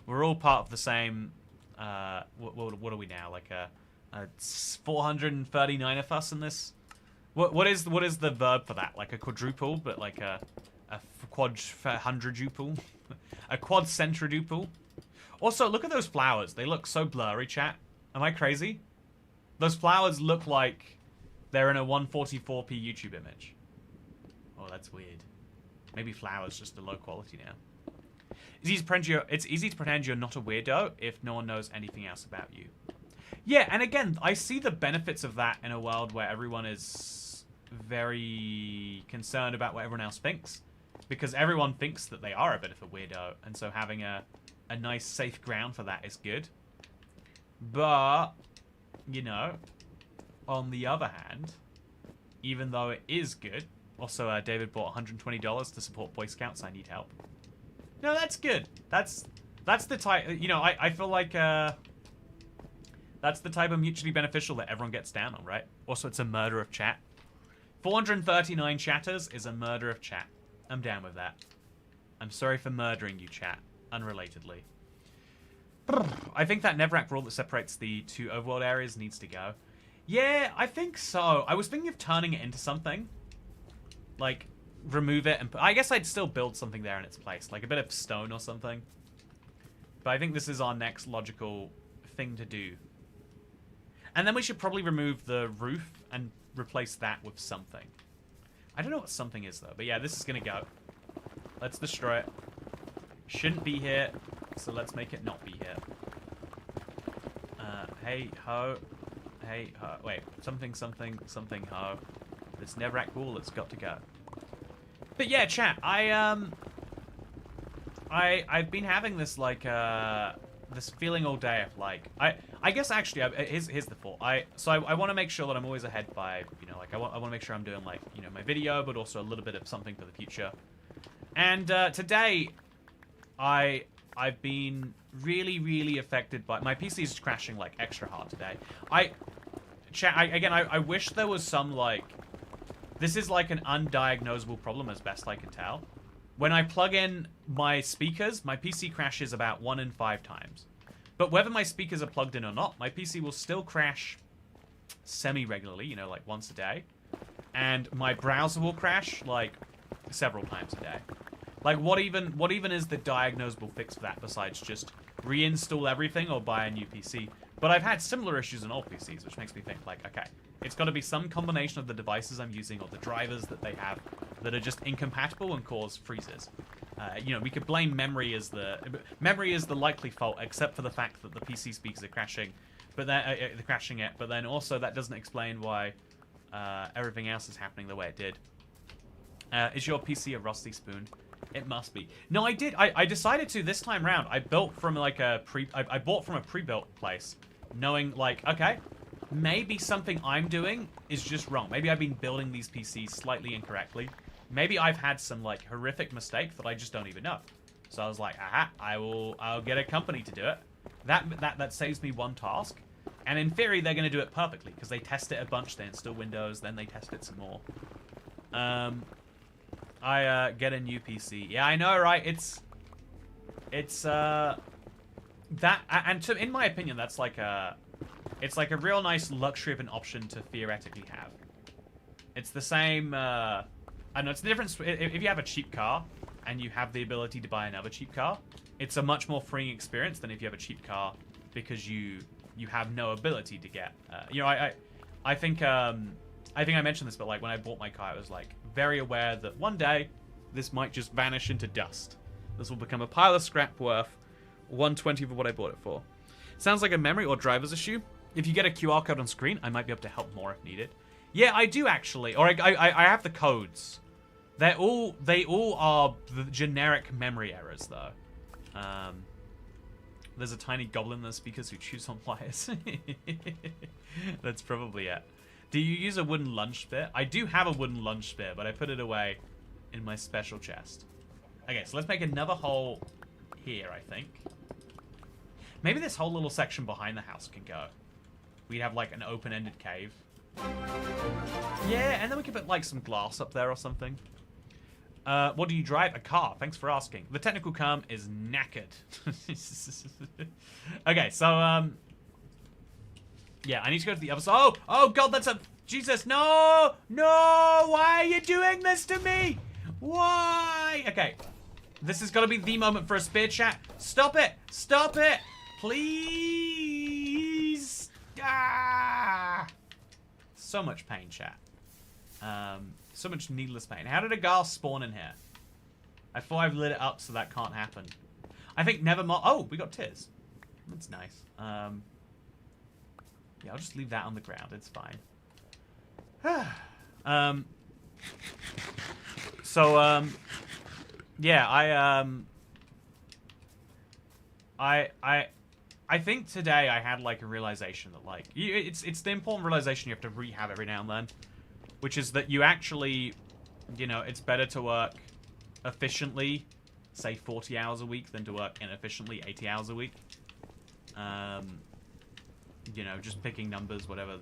We're all part of the same... what are we now? Like 439 of us in this? What is the verb for that? Like a quadruple, but like a hundreduple? A quadcentriduple? Also, look at those flowers. They look so blurry, chat. Am I crazy? Those flowers look like they're in a 144p YouTube image. Oh, that's weird. Maybe flowers just a low quality now. It's easy to pretend you're not a weirdo if no one knows anything else about you. Yeah, and again, I see the benefits of that in a world where everyone is very concerned about what everyone else thinks. Because everyone thinks that they are a bit of a weirdo, and so having a nice, safe ground for that is good. But, you know, on the other hand, even though it is good. Also, David bought $120 to support Boy Scouts. I need help. No, that's good. That's the type, you know, I feel like, that's the type of mutually beneficial that everyone gets down on, right? Also, it's a murder of chat. 439 chatters is a murder of chat. I'm down with that. I'm sorry for murdering you, chat. Unrelatedly. I think that Nevrak rule that separates the two overworld areas needs to go. Yeah, I think so. I was thinking of turning it into something. Like, remove it and... I guess I'd still build something there in its place. Like a bit of stone or something. But I think this is our next logical thing to do. And then we should probably remove the roof and replace that with something. I don't know what something is, though. But yeah, this is going to go. Let's destroy it. Shouldn't be here, so let's make it not be here. Hey, ho. Hey, ho. Wait, something, something, something, ho. This Nevrak wall, it's got to go. But yeah, chat, I've been having this, like, this feeling all day of, like, I guess actually, here's the thought. I want to make sure that I'm always ahead by, you know, like, I want to make sure I'm doing, like, you know, my video, but also a little bit of something for the future. And today, I've been really, really affected by... My PC is crashing, like, extra hard today. I wish there was some, like... This is, like, an undiagnosable problem, as best I can tell. When I plug in my speakers, my PC crashes about 1 in 5 times. But whether my speakers are plugged in or not, my PC will still crash semi-regularly, you know, like, once a day. And my browser will crash, like, several times a day. Like, what even is the diagnosable fix for that besides just reinstall everything or buy a new PC? But I've had similar issues on old PCs, which makes me think, like, okay, it's got to be some combination of the devices I'm using or the drivers that they have that are just incompatible and cause freezes. You know, we could blame memory as the likely fault, except for the fact that the PC speakers are crashing, but they're crashing it. But then also that doesn't explain why everything else is happening the way it did. Is your PC a rusty spoon? It must be. No, I did. I decided to this time round. I built from like a I bought from a pre-built place, knowing like, okay, maybe something I'm doing is just wrong. Maybe I've been building these PCs slightly incorrectly. Maybe I've had some like horrific mistake that I just don't even know. So I was like, aha, I'll get a company to do it. That saves me one task. And in theory, they're going to do it perfectly because they test it a bunch, they install Windows, then they test it some more. I get a new PC. Yeah, I know, right? It's that, and in my opinion, that's like it's like a real nice luxury of an option to theoretically have. It's the same. I know it's the difference if you have a cheap car and you have the ability to buy another cheap car. It's a much more freeing experience than if you have a cheap car because you have no ability to get. You know, I think I mentioned this, but like when I bought my car, I was like very aware that one day this might just vanish into dust. This will become a pile of scrap worth 120 for what I bought it for. Sounds like a memory or driver's issue. If you get a QR code on screen, I might be able to help more if needed. Yeah, I do actually. Or I have the codes. They all are the generic memory errors though. There's a tiny goblin in the speakers who chews on wires. That's probably it. Do you use a wooden lunch spear? I do have a wooden lunch spear, but I put it away in my special chest. Okay, so let's make another hole here, I think. Maybe this whole little section behind the house can go. We'd have like an open-ended cave. Yeah, and then we could put like some glass up there or something. What do you drive? A car. Thanks for asking. The technical term is knackered. Okay, so yeah, I need to go to the other side. Oh God, that's a Jesus! No, no! Why are you doing this to me? Why? Okay, this is gonna be the moment for a spear chat. Stop it! Stop it! Please! Ah! So much pain, chat. So much needless pain. How did a ghast spawn in here? I thought I've lit it up so that can't happen. I think never mind. Oh, we got tears. That's nice. Yeah, I'll just leave that on the ground. It's fine. Yeah, I think today I had like a realization that like it's the important realization you have to rehab every now and then. which is that you actually, you know, it's better to work efficiently, say 40 hours a week, than to work inefficiently 80 hours a week. You know, just picking numbers, whatever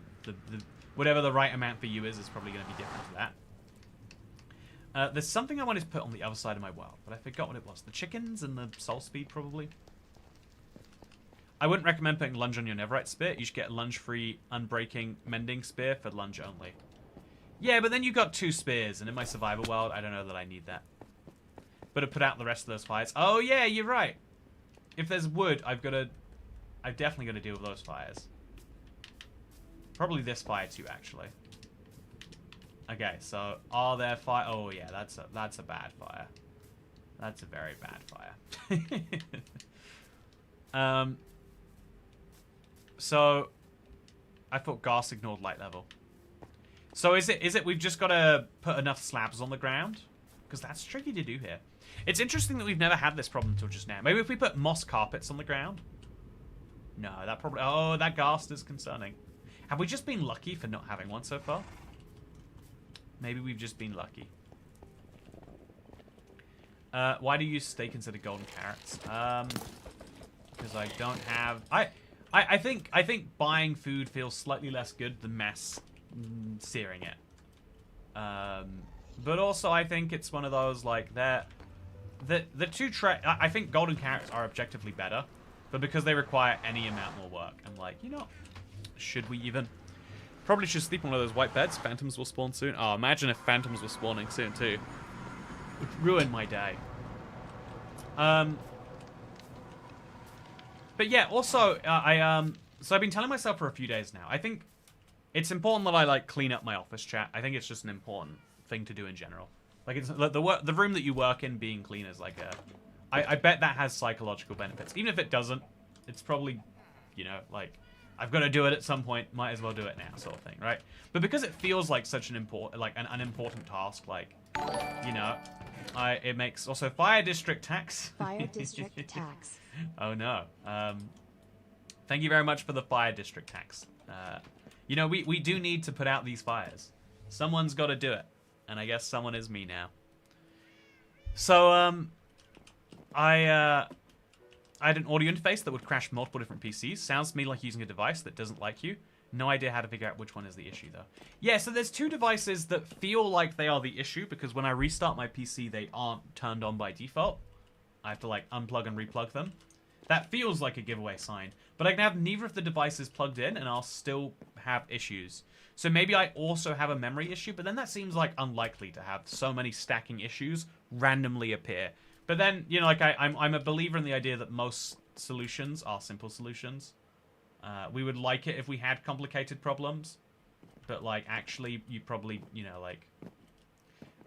the right amount for you is probably going to be different to that. There's something I wanted to put on the other side of my world, but I forgot what it was. The chickens and the soul speed, probably. I wouldn't recommend putting lunge on your netherite spear. You should get a lunge-free, unbreaking, mending spear for lunge only. Yeah, but then you've got 2 spears, and in my survival world, I don't know that I need that. But to put out the rest of those fires. Oh, yeah, you're right. If there's wood, I've definitely got to deal with those fires. Probably this fire too, actually. Okay, so are there fire? Oh yeah, that's a bad fire. That's a very bad fire. So I thought gas ignored light level. So is it we've just got to put enough slabs on the ground? Because that's tricky to do here. It's interesting that we've never had this problem until just now. Maybe if we put moss carpets on the ground? No, that probably... Oh, that ghast is concerning. Have we just been lucky for not having one so far? Maybe we've just been lucky. Why do you use steak instead of golden carrots? Because I don't have... I think buying food feels slightly less good than mass searing it. But also I think it's one of those, like, the two I think golden carrots are objectively better, but because they require any amount more work, I'm like, you know, should we even? Probably should sleep on one of those white beds. Phantoms will spawn soon. Oh, imagine if phantoms were spawning soon too. It would ruin my day. But yeah, also so I've been telling myself for a few days now. I think it's important that I like clean up my office chat. I think it's just an important thing to do in general. Like it's the room that you work in being clean is like I bet that has psychological benefits. Even if it doesn't, it's probably, you know, like I've got to do it at some point. Might as well do it now, sort of thing, right? But because it feels like such an unimportant task, like, you know, it makes also fire district tax. Fire district tax. Oh no. Thank you very much for the fire district tax. You know, we do need to put out these fires. Someone's got to do it, and I guess someone is me now. So I had an audio interface that would crash multiple different PCs. Sounds to me like using a device that doesn't like you. No idea how to figure out which one is the issue, though. Yeah, so there's 2 devices that feel like they are the issue, because when I restart my PC, they aren't turned on by default. I have to, like, unplug and replug them. That feels like a giveaway sign. But I can have neither of the devices plugged in, and I'll still have issues. So maybe I also have a memory issue, but then that seems, like, unlikely to have so many stacking issues randomly appear. But then, you know, like, I'm a believer in the idea that most solutions are simple solutions. We would like it if we had complicated problems. But, like, actually, you probably, you know, like...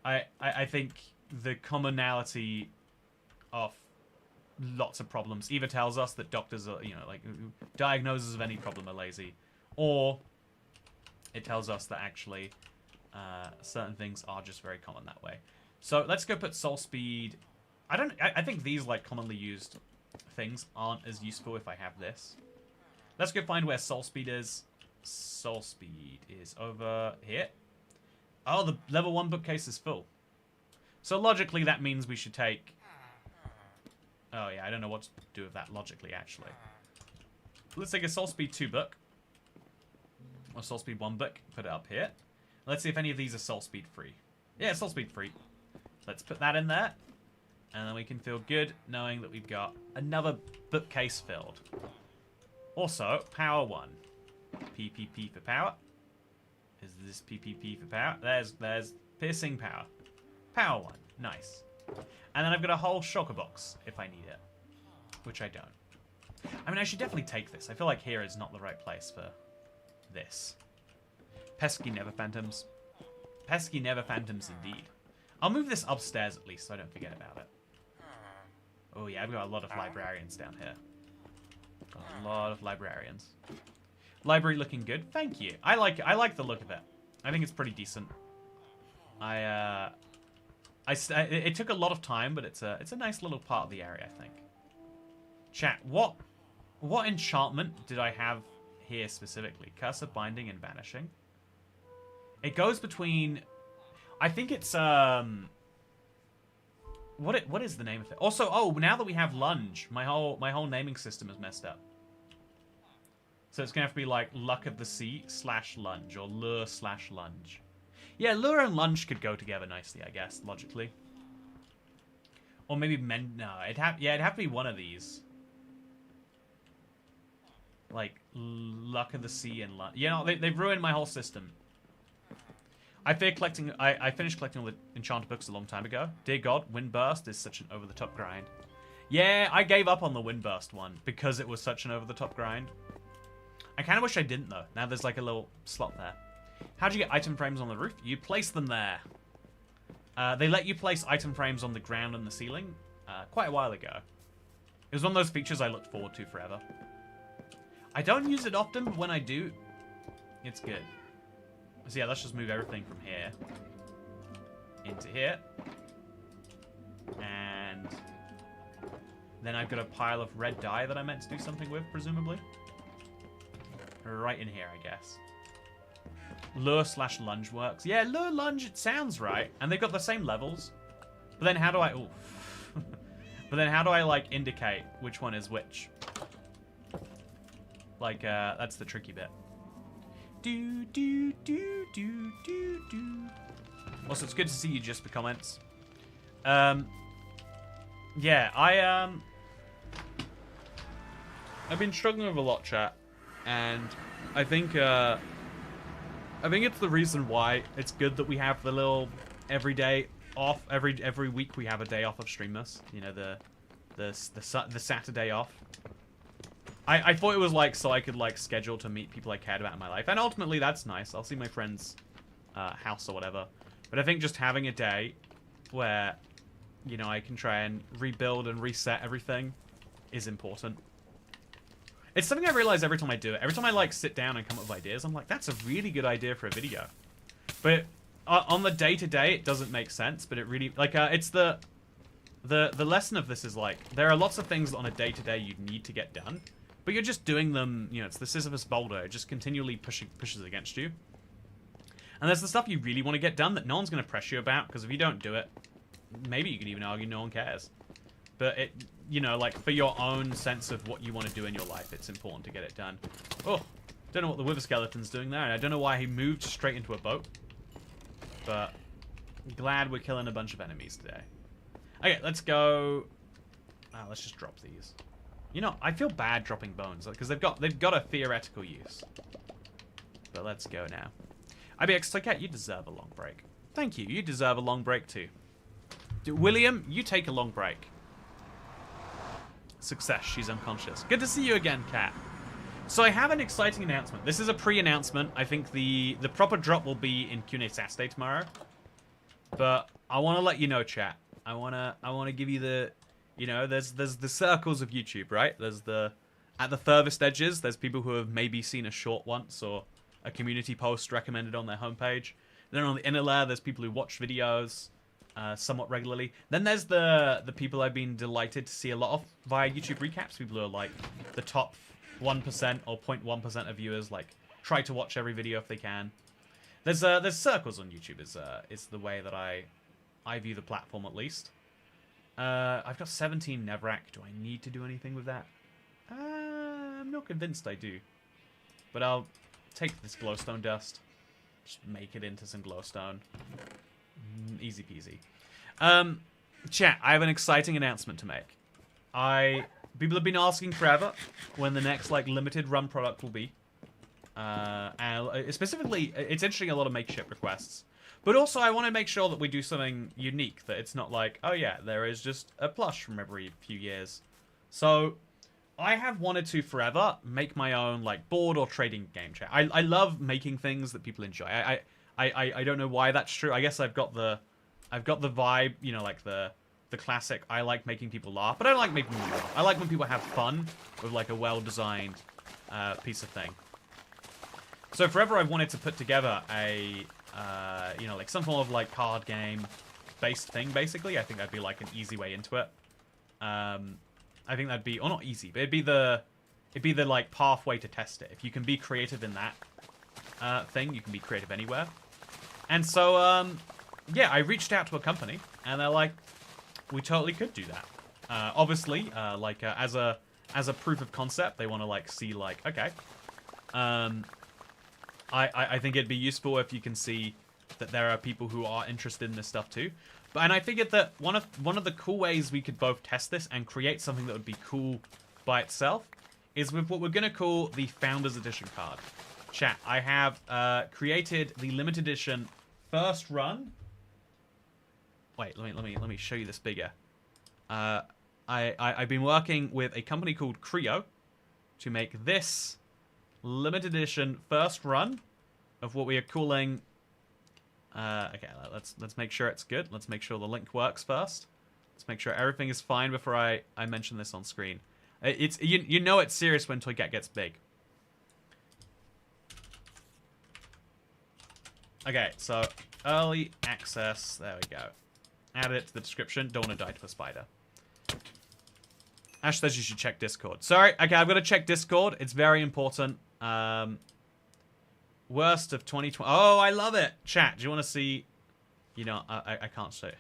I think the commonality of lots of problems either tells us that doctors are, you know, like, diagnoses of any problem are lazy. Or it tells us that actually certain things are just very common that way. So let's go put soul speed... I think these, like, commonly used things aren't as useful if I have this. Let's go find where soul speed is. Soul speed is over here. Oh, the level 1 bookcase is full. So logically, that means we should take... Oh, yeah, I don't know what to do with that logically, actually. Let's take a soul speed 2 book. Or soul speed 1 book. Put it up here. Let's see if any of these are soul speed free. Yeah, soul speed free. Let's put that in there. And then we can feel good knowing that we've got another bookcase filled. Also, power 1. PPP for power. Is this PPP for power? There's piercing power. Power 1. Nice. And then I've got a whole shulker box if I need it. Which I don't. I mean, I should definitely take this. I feel like here is not the right place for this. Pesky never phantoms. Pesky never phantoms indeed. I'll move this upstairs at least so I don't forget about it. Oh yeah, I've got a lot of librarians down here. Got a lot of librarians. Library looking good. Thank you. I like the look of it. I think it's pretty decent. It took a lot of time, but it's a nice little part of the area, I think. Chat, what enchantment did I have here specifically? Curse of Binding and Vanishing. It goes between... I think it's, What is the name of it? Also, oh, now that we have lunge, my whole naming system is messed up. So it's gonna have to be like luck of the sea / lunge or lure / lunge. Yeah, lure and lunge could go together nicely, I guess, logically. Or maybe no, it'd have to be one of these. Like luck of the sea and lunge. You know, they've ruined my whole system. I fear collecting. I finished collecting all the enchanted books a long time ago. Dear God, Windburst is such an over-the-top grind. Yeah, I gave up on the Windburst one because it was such an over-the-top grind. I kind of wish I didn't, though. Now there's like a little slot there. How'd you get item frames on the roof? You place them there. They let you place item frames on the ground and the ceiling quite a while ago. It was one of those features I looked forward to forever. I don't use it often, but when I do, it's good. So yeah, let's just move everything from here into here. And then I've got a pile of red dye that I meant to do something with, presumably. Right in here, I guess. Lure / lunge works. Yeah, lure, lunge, it sounds right. And they've got the same levels. But then how do I... Ooh. But then how do I, like, indicate which one is which? Like, that's the tricky bit. Do, do, do, do, do, do. Also, it's good to see you just for comments. Yeah, I've been struggling with a lot, chat. And I think it's the reason why it's good that we have the little every day off. Every week we have a day off of Streamless. You know, the Saturday off. I thought it was like so I could like schedule to meet people I cared about in my life, and ultimately that's nice. I'll see my friend's house or whatever. But I think just having a day where, you know, I can try and rebuild and reset everything is important. It's something I realize every time I do it. Every time I like sit down and come up with ideas, I'm like, that's a really good idea for a video. But on the day-to-day, it doesn't make sense. But it really like it's the lesson of this is like there are lots of things that on a day-to-day you need to get done. But you're just doing them, you know, it's the Sisyphus boulder. It just continually pushes against you. And there's the stuff you really want to get done that no one's going to press you about, because if you don't do it, maybe you could even argue no one cares. But it, you know, like for your own sense of what you want to do in your life, it's important to get it done. Oh, don't know what the Wither Skeleton's doing there. And I don't know why he moved straight into a boat. But glad we're killing a bunch of enemies today. Okay, let's go. Let's just drop these. You know, I feel bad dropping bones because they've got a theoretical use. But let's go now. IBX Toycat, you deserve a long break. Thank you. You deserve a long break too. William, you take a long break. Success. She's unconscious. Good to see you again, Kat. So I have an exciting announcement. This is a pre-announcement. I think the proper drop will be in Q&A Saturday tomorrow. But I want to let you know, chat. I want to give you the... You know, there's the circles of YouTube, right? There's at the furthest edges, there's people who have maybe seen a short once or a community post recommended on their homepage. Then on the inner layer, there's people who watch videos somewhat regularly. Then there's the people I've been delighted to see a lot of via YouTube recaps. People who are like the top 1% or 0.1% of viewers, like try to watch every video if they can. There's circles on YouTube is the way that I view the platform at least. I've got 17 Nevrak. Do I need to do anything with that? I'm not convinced I do. But I'll take this glowstone dust. Just make it into some glowstone. Easy peasy. Chat, I have an exciting announcement to make. People have been asking forever when the next like limited run product will be. And specifically, it's interesting, a lot of makeshift requests. But also, I want to make sure that we do something unique. That it's not like, oh yeah, there is just a plush from every few years. So, I have wanted to forever make my own like board or trading game chat. I love making things that people enjoy. I don't know why that's true. I guess I've got the vibe, you know, like the classic. I like making people laugh, but I don't like making them laugh. I like when people have fun with like a well-designed piece of thing. So forever, I've wanted to put together a you know, like some form of like card game based thing. Basically, I think that'd be like an easy way into it. I think that'd be, or not easy, but it'd be the like pathway to test it. If you can be creative in that thing, you can be creative anywhere. And so, yeah, I reached out to a company, and they're like, we totally could do that. Obviously, as a proof of concept, they want to like see like, okay, I think it'd be useful if you can see that there are people who are interested in this stuff too. And I figured that one of the cool ways we could both test this and create something that would be cool by itself is with what we're gonna call the Founders Edition card. Chat, I have created the limited edition first run. Wait, let me show you this bigger. I've been working with a company called Creo to make this limited edition first run of what we are calling. Okay, let's make sure it's good. Let's make sure the link works first. Let's make sure everything is fine before I mention this on screen. It's you know it's serious when Toycat gets big. Okay, so early access. There we go. Add it to the description. Don't want to die to a spider. Ash says you should check Discord. Sorry. Okay, I've got to check Discord. It's very important. Worst of 2020. Oh, I love it. Chat, do you want to see? You know, I can't say.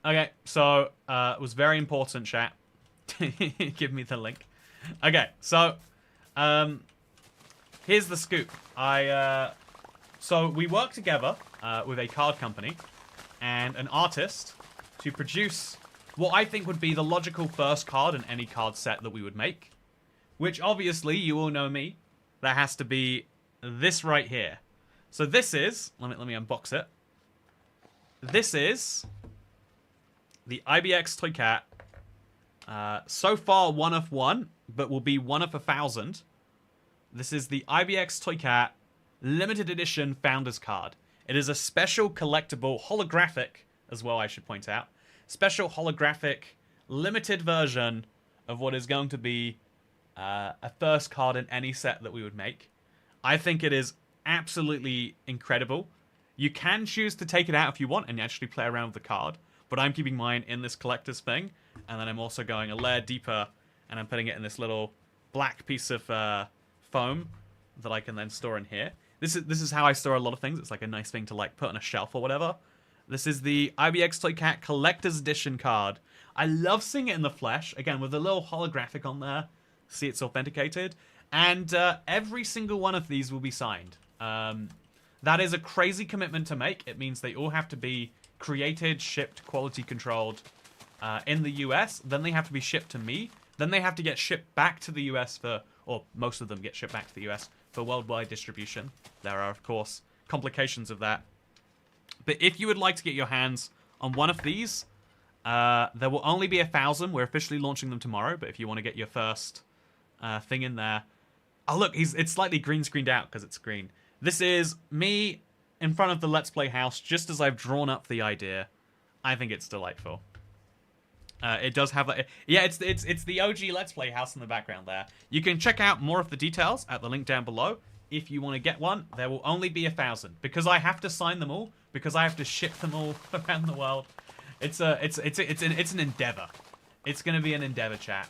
Okay, so it was very important, chat. Give me the link. Okay, so here's the scoop. So we worked together with a card company and an artist to produce what I think would be the logical first card in any card set that we would make. Which obviously, you all know me, that has to be this right here. So this is, let me unbox it. This is the IBX Toycat. So far 1 of 1, but will be 1 of 1,000. This is the IBX Toycat limited edition Founders card. It is a special collectible holographic, as well I should point out, special holographic limited version of what is going to be a first card in any set that we would make. I think it is absolutely incredible. You can choose to take it out if you want and actually play around with the card, but I'm keeping mine in this collector's thing, and then I'm also going a layer deeper, and I'm putting it in this little black piece of foam that I can then store in here. This is how I store a lot of things. It's like a nice thing to like put on a shelf or whatever. This is the IBX Toycat Collector's Edition card. I love seeing it in the flesh, again with a little holographic on there. See, it's authenticated, and every single one of these will be signed. That is a crazy commitment to make. It means they all have to be created, shipped, quality controlled in the US. Then they have to be shipped to me. Then they have to get shipped back to the US for, or most of them get shipped back to the US for worldwide distribution. There are, of course, complications of that. But if you would like to get your hands on one of these, there will only be 1,000. We're officially launching them tomorrow, but if you want to get your first thing in there... Oh, look, it's slightly green screened out because it's green. This is me in front of the Let's Play house, just as I've drawn up the idea. I think it's delightful. It does have like, yeah, it's the OG Let's Play house in the background there. You can check out more of the details at the link down below. If you want to get one, there will only be 1,000 because I have to sign them all, because I have to ship them all around the world. It's an endeavor. It's gonna be an endeavor, chat.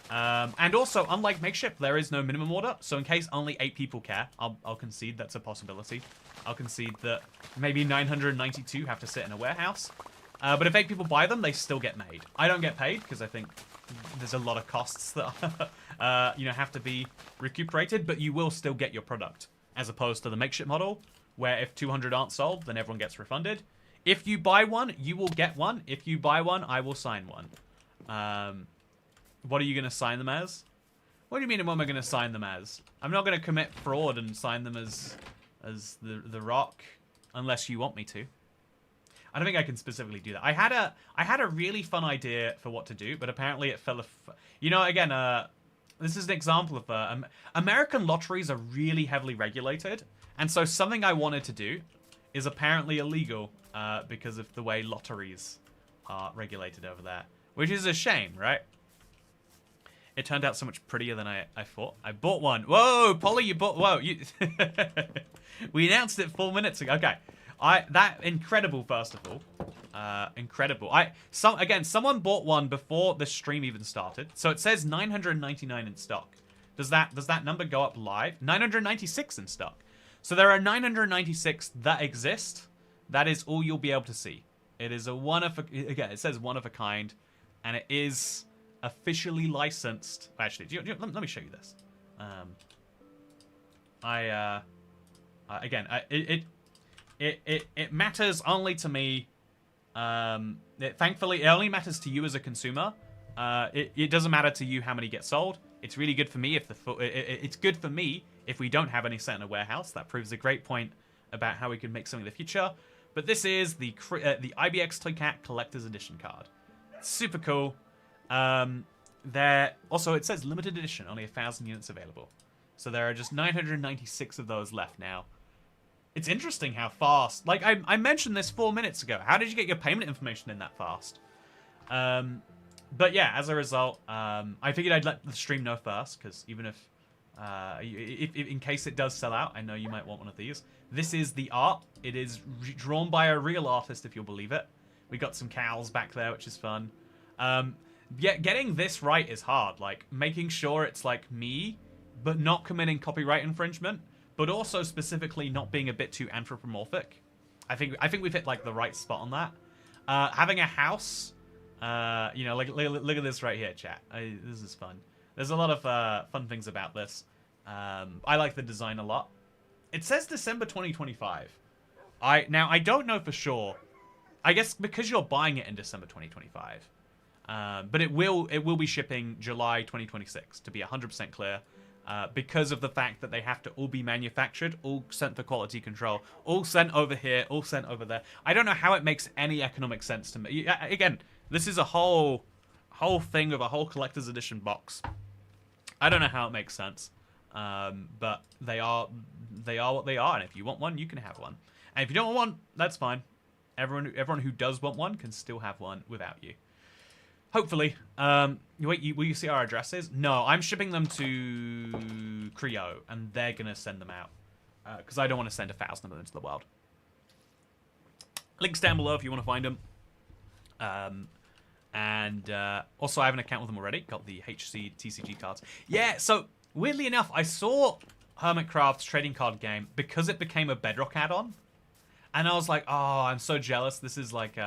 And also, unlike Makeshift, there is no minimum order. So in case only 8 people care, I'll concede that's a possibility. I'll concede that maybe 992 have to sit in a warehouse. But if 8 people buy them, they still get made. I don't get paid because I think there's a lot of costs that have to be recuperated, but you will still get your product, as opposed to the Makeshift model, where if 200 aren't sold, then everyone gets refunded. If you buy one, you will get one. If you buy one, I will sign one. What are you going to sign them as? What do you mean, what am I going to sign them as? I'm not going to commit fraud and sign them as the Rock, unless you want me to. I don't think I can specifically do that. I had a really fun idea for what to do, but apparently it fell. Again, this is an example of American lotteries are really heavily regulated, and so something I wanted to do is apparently illegal because of the way lotteries are regulated over there, which is a shame, right? It turned out so much prettier than I thought. I bought one. Whoa, Polly, you bought. Whoa, you. We announced it 4 minutes ago. Okay. That incredible, first of all. Incredible. Someone bought one before the stream even started. So it says 999 in stock. Does that number go up live? 996 in stock. So there are 996 that exist. That is all you'll be able to see. It is again, it says one of a kind, and it is officially licensed. Actually, let me show you this. It matters only to me. Thankfully, it only matters to you as a consumer. It doesn't matter to you how many get sold. It's really good for me it's good for me if we don't have any set in a warehouse. That proves a great point about how we can make something in the future. But this is the IBX Toycat Collector's Edition card. Super cool. Also, it says limited edition, only 1,000 units available. So there are just 996 of those left now. It's interesting how fast. Like, I mentioned this 4 minutes ago. How did you get your payment information in that fast? But yeah, as a result, I figured I'd let the stream know first, because even if in case it does sell out, I know you might want one of these. This is the art. It is drawn by a real artist, if you'll believe it. We got some cows back there, which is fun. Yeah, getting this right is hard. Like, making sure it's like me, but not committing copyright infringement, but also specifically not being a bit too anthropomorphic. I think we've hit like the right spot on that. Having a house, you know, like look at this right here, chat. This is fun. There's a lot of fun things about this. I like the design a lot. It says December 2025. Now I don't know for sure. I guess because you're buying it in December 2025. But it will be shipping July 2026, to be 100% clear. Because of the fact that they have to all be manufactured, all sent for quality control, all sent over here, all sent over there. I don't know how it makes any economic sense to me. Again, this is a whole thing of a whole collector's edition box. I don't know how it makes sense, but they are what they are. And if you want one, you can have one. And if you don't want one, that's fine. Everyone who does want one can still have one without you. Hopefully. Wait, will you see our addresses? No, I'm shipping them to Creo, and they're going to send them out. Because I don't want to send 1,000 of them into the world. Links down below if you want to find them. Also, I have an account with them already. Got the HC TCG cards. Yeah, so, weirdly enough, I saw Hermitcraft's trading card game because it became a Bedrock add-on. And I was like, oh, I'm so jealous. This is like...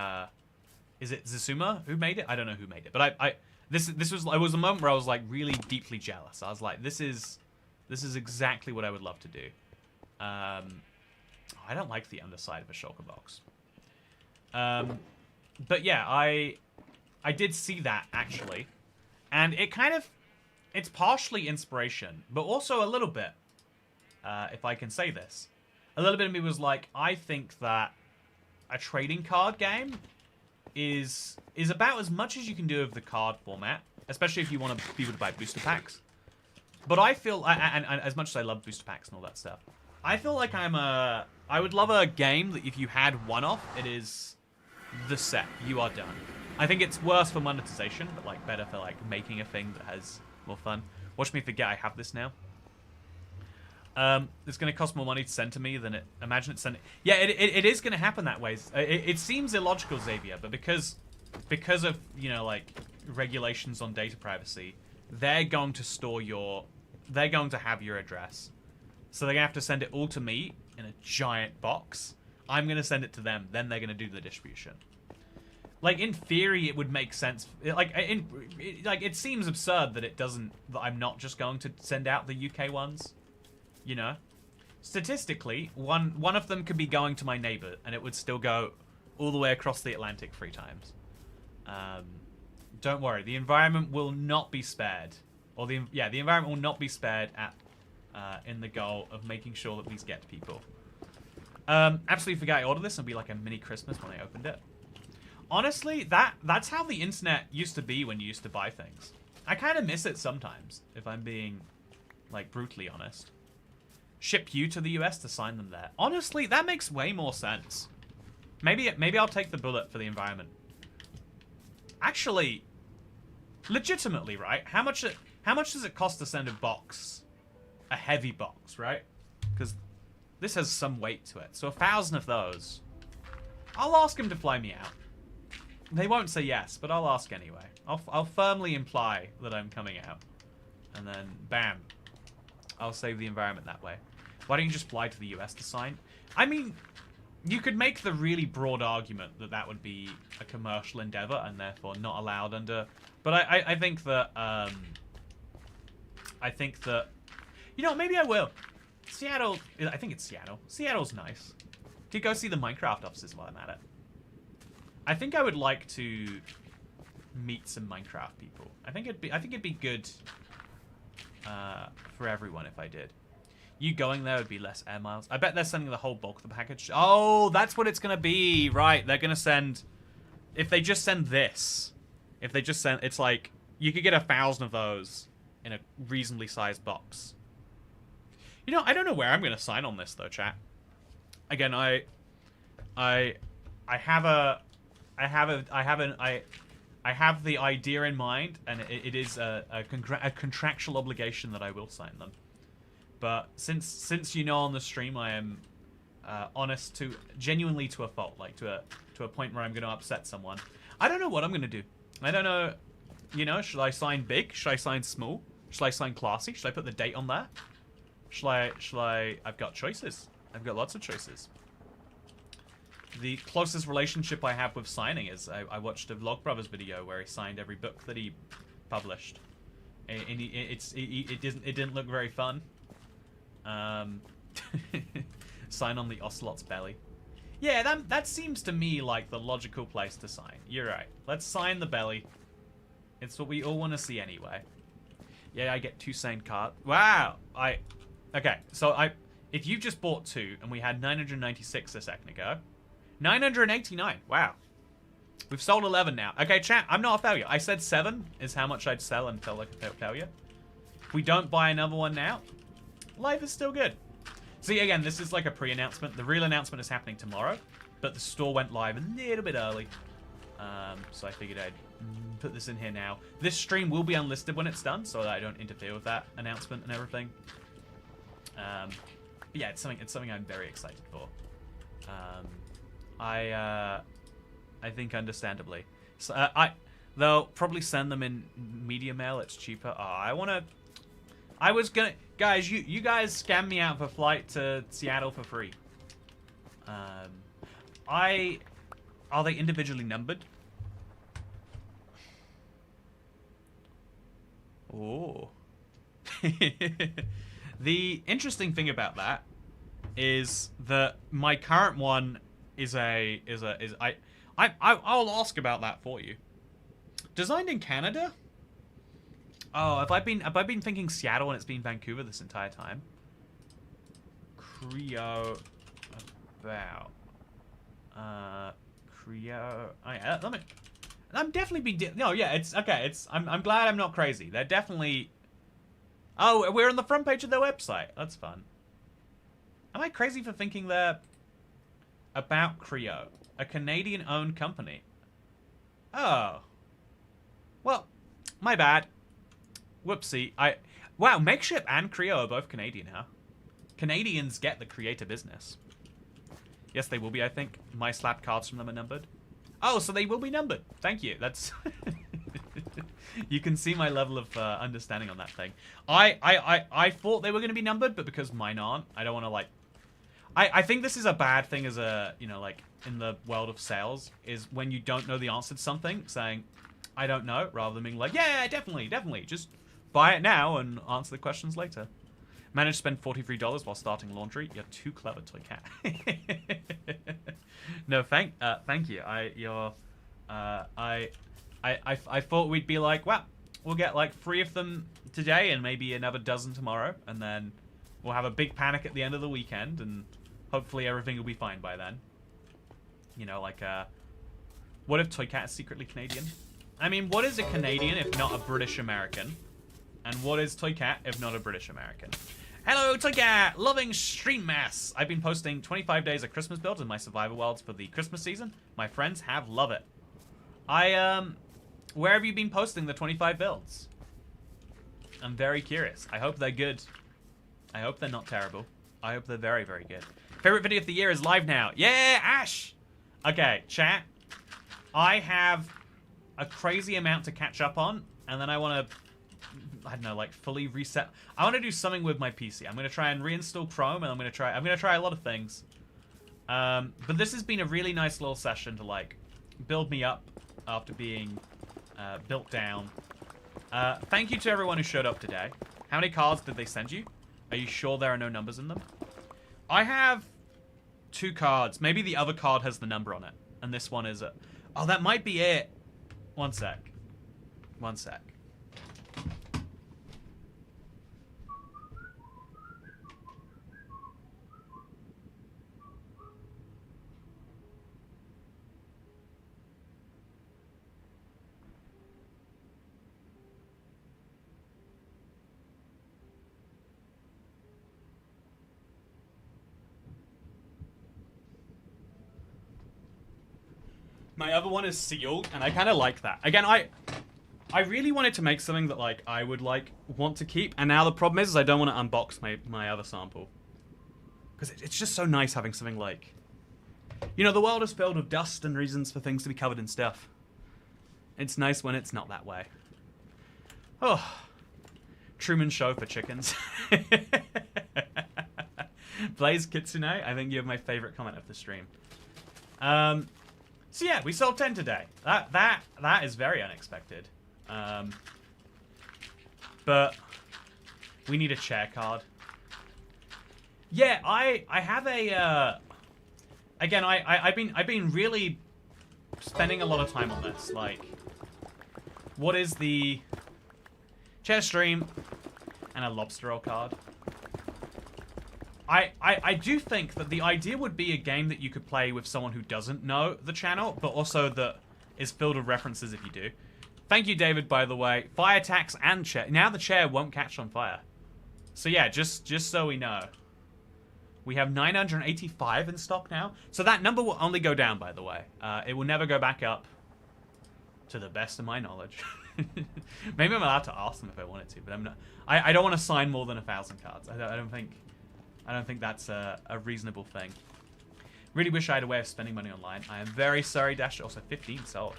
Is it Zisuma who made it? I don't know who made it, but this was a moment where I was like really deeply jealous. I was like, this is exactly what I would love to do. I don't like the underside of a shulker box. But yeah, I did see that actually, and it's partially inspiration, but also a little bit, if I can say this, a little bit of me was like, I think that a trading card game is about as much as you can do of the card format, especially if you want people to buy booster packs. But I feel, and as much as I love booster packs and all that stuff, I feel like I would love a game that if you had one off, it is the set. You are done. I think it's worse for monetization, but like better for like making a thing that has more fun. Watch me forget I have this now. It's going to cost more money to send to me than imagine it sending. Yeah, it is going to happen that way. It seems illogical, Xavier, but because of, you know, like regulations on data privacy, they're going to have your address. So they're going to have to send it all to me in a giant box. I'm going to send it to them, then they're going to do the distribution. Like, in theory, it would make sense. It seems absurd that I'm not just going to send out the UK ones. You know, statistically, one of them could be going to my neighbor, and it would still go all the way across the Atlantic 3 times. Don't worry, the environment will not be spared, the environment will not be spared in the goal of making sure that these get to people. Absolutely forgot I ordered this, and be like a mini Christmas when I opened it. Honestly, that's how the internet used to be when you used to buy things. I kind of miss it sometimes, if I'm being like brutally honest. Ship you to the US to sign them there. Honestly, that makes way more sense. Maybe I'll take the bullet for the environment. Actually, legitimately, right? How much does it cost to send a box? A heavy box, right? Because this has some weight to it. So 1,000 of those. I'll ask him to fly me out. They won't say yes, but I'll ask anyway. I'll firmly imply that I'm coming out. And then, bam. I'll save the environment that way. Why don't you just fly to the US to sign? I mean, you could make the really broad argument that that would be a commercial endeavor and therefore not allowed under... But I think that... You know, maybe I will. Seattle... I think it's Seattle. Seattle's nice. Do you go see the Minecraft offices while I'm at it? I think I would like to meet some Minecraft people. I think it'd be good for everyone if I did. You going there would be less air miles. I bet they're sending the whole bulk of the package. Oh, that's what it's gonna be, right? They're gonna send. If they just send this, if they just send, it's like you could get 1,000 of those in a reasonably sized box. You know, I don't know where I'm gonna sign on this though, chat. Again, I have the idea in mind, and it is a contractual obligation that I will sign them. But since you know on the stream I am honest genuinely to a fault, like to a point where I'm going to upset someone. I don't know what I'm going to do. I don't know. You know, should I sign big? Should I sign small? Should I sign classy? Should I put the date on there? Should I? I've got choices. I've got lots of choices. The closest relationship I have with signing is I watched a Vlogbrothers video where he signed every book that he published. And it didn't look very fun. Sign on the Ocelot's belly. Yeah, that seems to me like the logical place to sign. You're right. Let's sign the belly. It's what we all want to see anyway. Yeah, I get 2 signed cards. Wow. Okay, so if you just bought 2 and we had 996 a second ago. 989. Wow. We've sold 11 now. Okay, chat, I'm not a failure. I said 7 is how much I'd sell and felt like a failure. If we don't buy another one now, life is still good. See, again, this is like a pre-announcement. The real announcement is happening tomorrow, but the store went live a little bit early. So I figured I'd put this in here now. This stream will be unlisted when it's done, so that I don't interfere with that announcement and everything. But yeah, it's something I'm very excited for. I think understandably. So, they'll probably send them in media mail. It's cheaper. Oh, guys, you guys scammed me out of a flight to Seattle for free. Are they individually numbered? Oh. The interesting thing about that is that my current one I'll ask about that for you. Designed in Canada? Oh, have I been thinking Seattle and it's been Vancouver this entire time? Creo about Creo. Oh, yeah, I'm definitely no, yeah, it's okay. I'm glad I'm not crazy. They're definitely. Oh, we're on the front page of their website. That's fun. Am I crazy for thinking they're about Creo, a Canadian-owned company? Oh. Well, my bad. Whoopsie. Wow, Makeship and Creo are both Canadian, huh? Canadians get the creator business. Yes, they will be, I think. My slap cards from them are numbered. Oh, so they will be numbered. Thank you. That's... You can see my level of understanding on that thing. I thought they were going to be numbered, but because mine aren't, I don't want to, like... I think this is a bad thing as a, you know, like, in the world of sales, is when you don't know the answer to something, saying, I don't know, rather than being like, yeah, definitely, just buy it now and answer the questions later. Managed to spend $43 while starting laundry. You're too clever, Toy Cat. No, thank you. I thought we'd be like, well, we'll get like 3 of them today and maybe another dozen tomorrow, and then we'll have a big panic at the end of the weekend, and hopefully everything will be fine by then. You know, like, what if Toy Cat is secretly Canadian? I mean, what is a Canadian if not a British American? And what is Toy Cat if not a British American? Hello, Toy Cat! Loving stream mass! I've been posting 25 days of Christmas builds in my survival worlds for the Christmas season. My friends have love it. Where have you been posting the 25 builds? I'm very curious. I hope they're good. I hope they're not terrible. I hope they're very, very good. Favorite video of the year is live now. Yeah, Ash! Okay, chat. I have a crazy amount to catch up on, and then I want to, I don't know, like fully reset. I want to do something with my PC. I'm going to try and reinstall Chrome, and I'm going to try a lot of things. But this has been a really nice little session to like build me up after being built down. Thank you to everyone who showed up today. How many cards did they send you? Are you sure there are no numbers in them? I have 2 cards. Maybe the other card has the number on it, and this one is a... Oh, that might be it. One sec. One sec. My other one is sealed, and I kind of like that. Again, I really wanted to make something that like I would like want to keep, and now the problem is I don't want to unbox my other sample. Because it's just so nice having something like... You know, the world is filled with dust and reasons for things to be covered in stuff. It's nice when it's not that way. Oh. Truman Show for chickens. Blaze Kitsune, I think you have my favorite comment of the stream. So yeah, we sold 10 today. That is very unexpected. But we need a chair card. Yeah, I have a again, I've been really spending a lot of time on this. Like, what is the chair stream and a lobster roll card? I do think that the idea would be a game that you could play with someone who doesn't know the channel, but also that is filled with references if you do. Thank you, David, by the way. Fire attacks and chair. Now the chair won't catch on fire. So yeah, just so we know. We have 985 in stock now. So that number will only go down, by the way. It will never go back up, to the best of my knowledge. Maybe I'm allowed to ask them if I wanted to, but I'm not. I don't want to sign more than 1,000 cards. I don't think that's a reasonable thing. Really wish I had a way of spending money online. I am very sorry, Dash. Also, 15 sold.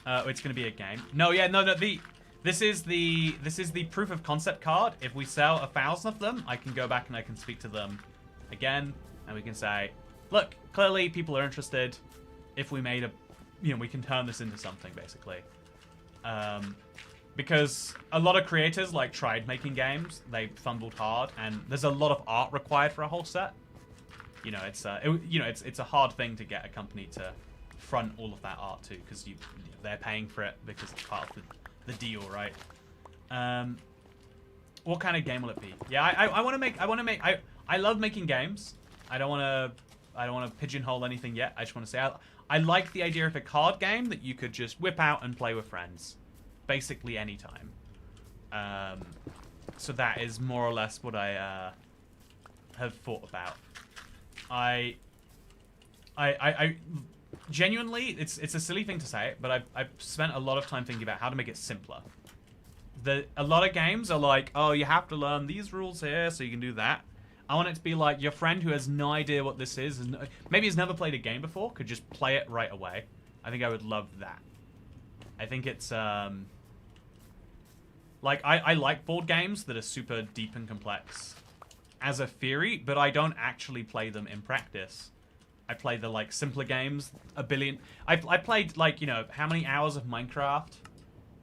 It's gonna be a game. No, yeah, no. This is the proof of concept card. If we sell 1,000 of them, I can go back and I can speak to them again, and we can say, look, clearly people are interested. If we made a, we can turn this into something basically. Because a lot of creators like tried making games, they fumbled hard, and there's a lot of art required for a whole set. It's a hard thing to get a company to front all of that art to, because they're paying for it because it's part of the deal, right? What kind of game will it be? Yeah, I want to make. I love making games. I don't want to pigeonhole anything yet. I just want to say I like the idea of a card game that you could just whip out and play with friends. Basically anytime. So that is more or less what I have thought about. I genuinely, it's a silly thing to say, but I've spent a lot of time thinking about how to make it simpler. A lot of games are like, oh, you have to learn these rules here so you can do that. I want it to be like your friend who has no idea what this is, and maybe has never played a game before, could just play it right away. I think I would love that. I think it's, like, I like board games that are super deep and complex as a theory, but I don't actually play them in practice. I play the, like, simpler games a billion. I played, like, how many hours of Minecraft,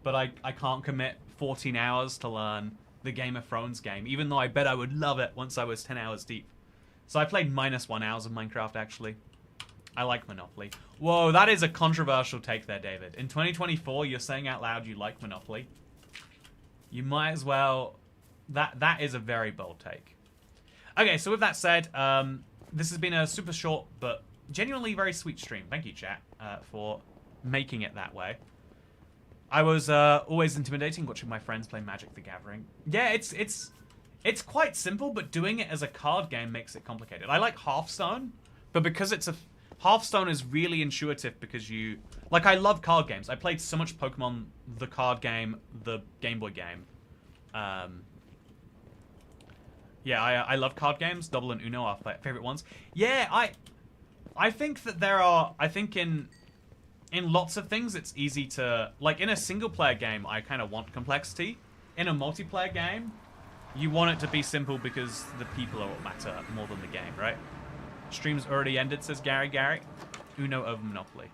but I can't commit 14 hours to learn the Game of Thrones game, even though I bet I would love it once I was 10 hours deep. So I played -1 hours of Minecraft, actually. I like Monopoly. Whoa, that is a controversial take there, David. In 2024, you're saying out loud you like Monopoly. You might as well... That is a very bold take. Okay, so with that said, this has been a super short but genuinely very sweet stream. Thank you, chat, for making it that way. I was always intimidating watching my friends play Magic the Gathering. Yeah, it's quite simple, but doing it as a card game makes it complicated. I like Hearthstone, but because it's a... Hearthstone is really intuitive because you... Like, I love card games. I played so much Pokemon, the card game, the Game Boy game. Yeah, I love card games. Double and Uno are my favorite ones. Yeah, I think that there are... I think in in lots of things, it's easy to... Like, in a single-player game, I kind of want complexity. In a multiplayer game, you want it to be simple because the people are what matter more than the game, right? Stream's already ended, says Gary. Uno over Monopoly.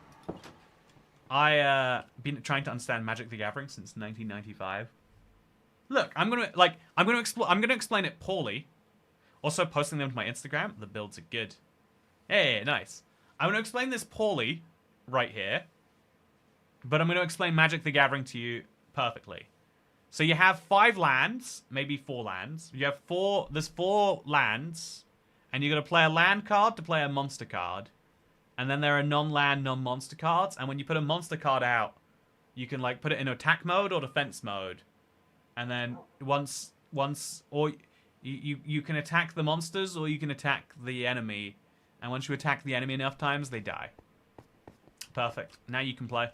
Been trying to understand Magic the Gathering since 1995. Look, I'm gonna explain it poorly. Also, posting them to my Instagram. The builds are good. Hey, nice. I'm gonna explain this poorly right here, but I'm gonna explain Magic the Gathering to you perfectly. So you have 5 lands, maybe 4 lands. You have 4. There's 4 lands, and you're gonna play a land card to play a monster card, and then there are non-land, non-monster cards. And when you put a monster card out, you can like put it in attack mode or defense mode. And then once or you can attack the monsters or you can attack the enemy. And once you attack the enemy enough times, they die. Perfect. Now you can play.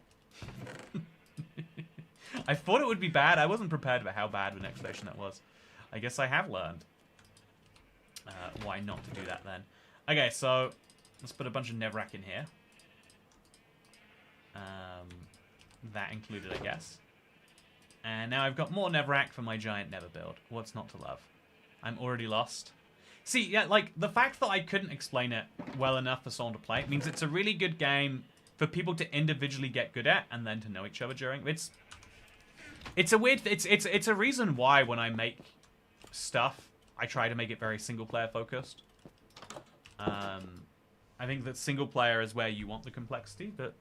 I thought it would be bad. I wasn't prepared for how bad of an explanation that was. I guess I have learned. Why not to do that then? Okay, so let's put a bunch of Nevrak in here. That included, I guess. And now I've got more Nevrak for my giant Never build. What's not to love? I'm already lost. See, yeah, like, the fact that I couldn't explain it well enough for someone to play means it's a really good game for people to individually get good at and then to know each other during. It's a weird... It's a reason why when I make stuff, I try to make it very single-player focused. I think that single-player is where you want the complexity, but...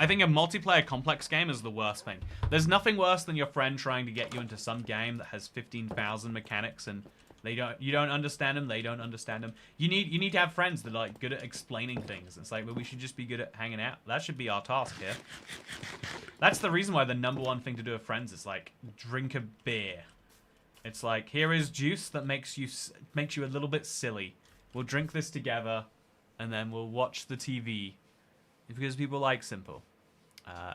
I think a multiplayer complex game is the worst thing. There's nothing worse than your friend trying to get you into some game that has 15,000 mechanics and you don't understand them, they don't understand them. You need to have friends that are like good at explaining things. It's like, well, we should just be good at hanging out. That should be our task here. That's the reason why the #1 thing to do with friends is like drink a beer. It's like, here is juice that makes you a little bit silly. We'll drink this together and then we'll watch the TV. Because people like simple.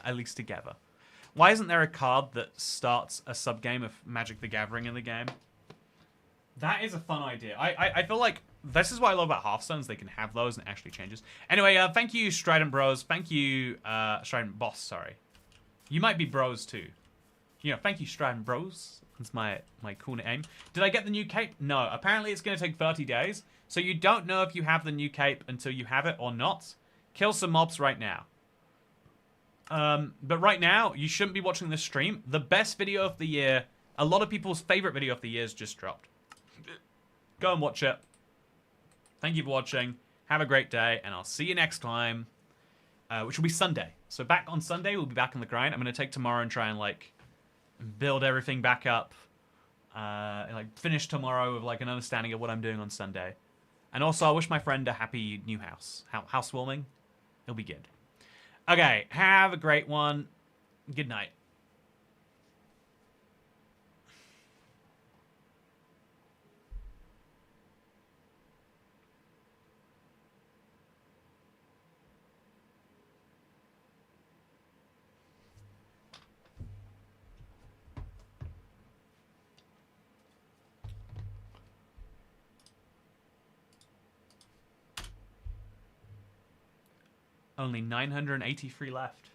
At least together. Why isn't there a card that starts a sub-game of Magic the Gathering in the game? That is a fun idea. I feel like this is what I love about Hearthstones. They can have those and it actually changes. Anyway, thank you, Strident Bros. Thank you, Strident Boss, sorry. You might be bros too. You know, thank you, Strident Bros. That's my cool name. Did I get the new cape? No. Apparently it's going to take 30 days. So you don't know if you have the new cape until you have it or not. Kill some mobs right now. But right now, you shouldn't be watching this stream. The best video of the year, a lot of people's favorite video of the year has just dropped. Go and watch it. Thank you for watching. Have a great day, and I'll see you next time, which will be Sunday. So back on Sunday, we'll be back on the grind. I'm going to take tomorrow and try and, like, build everything back up. And, like, finish tomorrow with, like, an understanding of what I'm doing on Sunday. And also, I wish my friend a happy new house. Housewarming. It'll be good. Okay, have a great one. Good night. Only 983 left.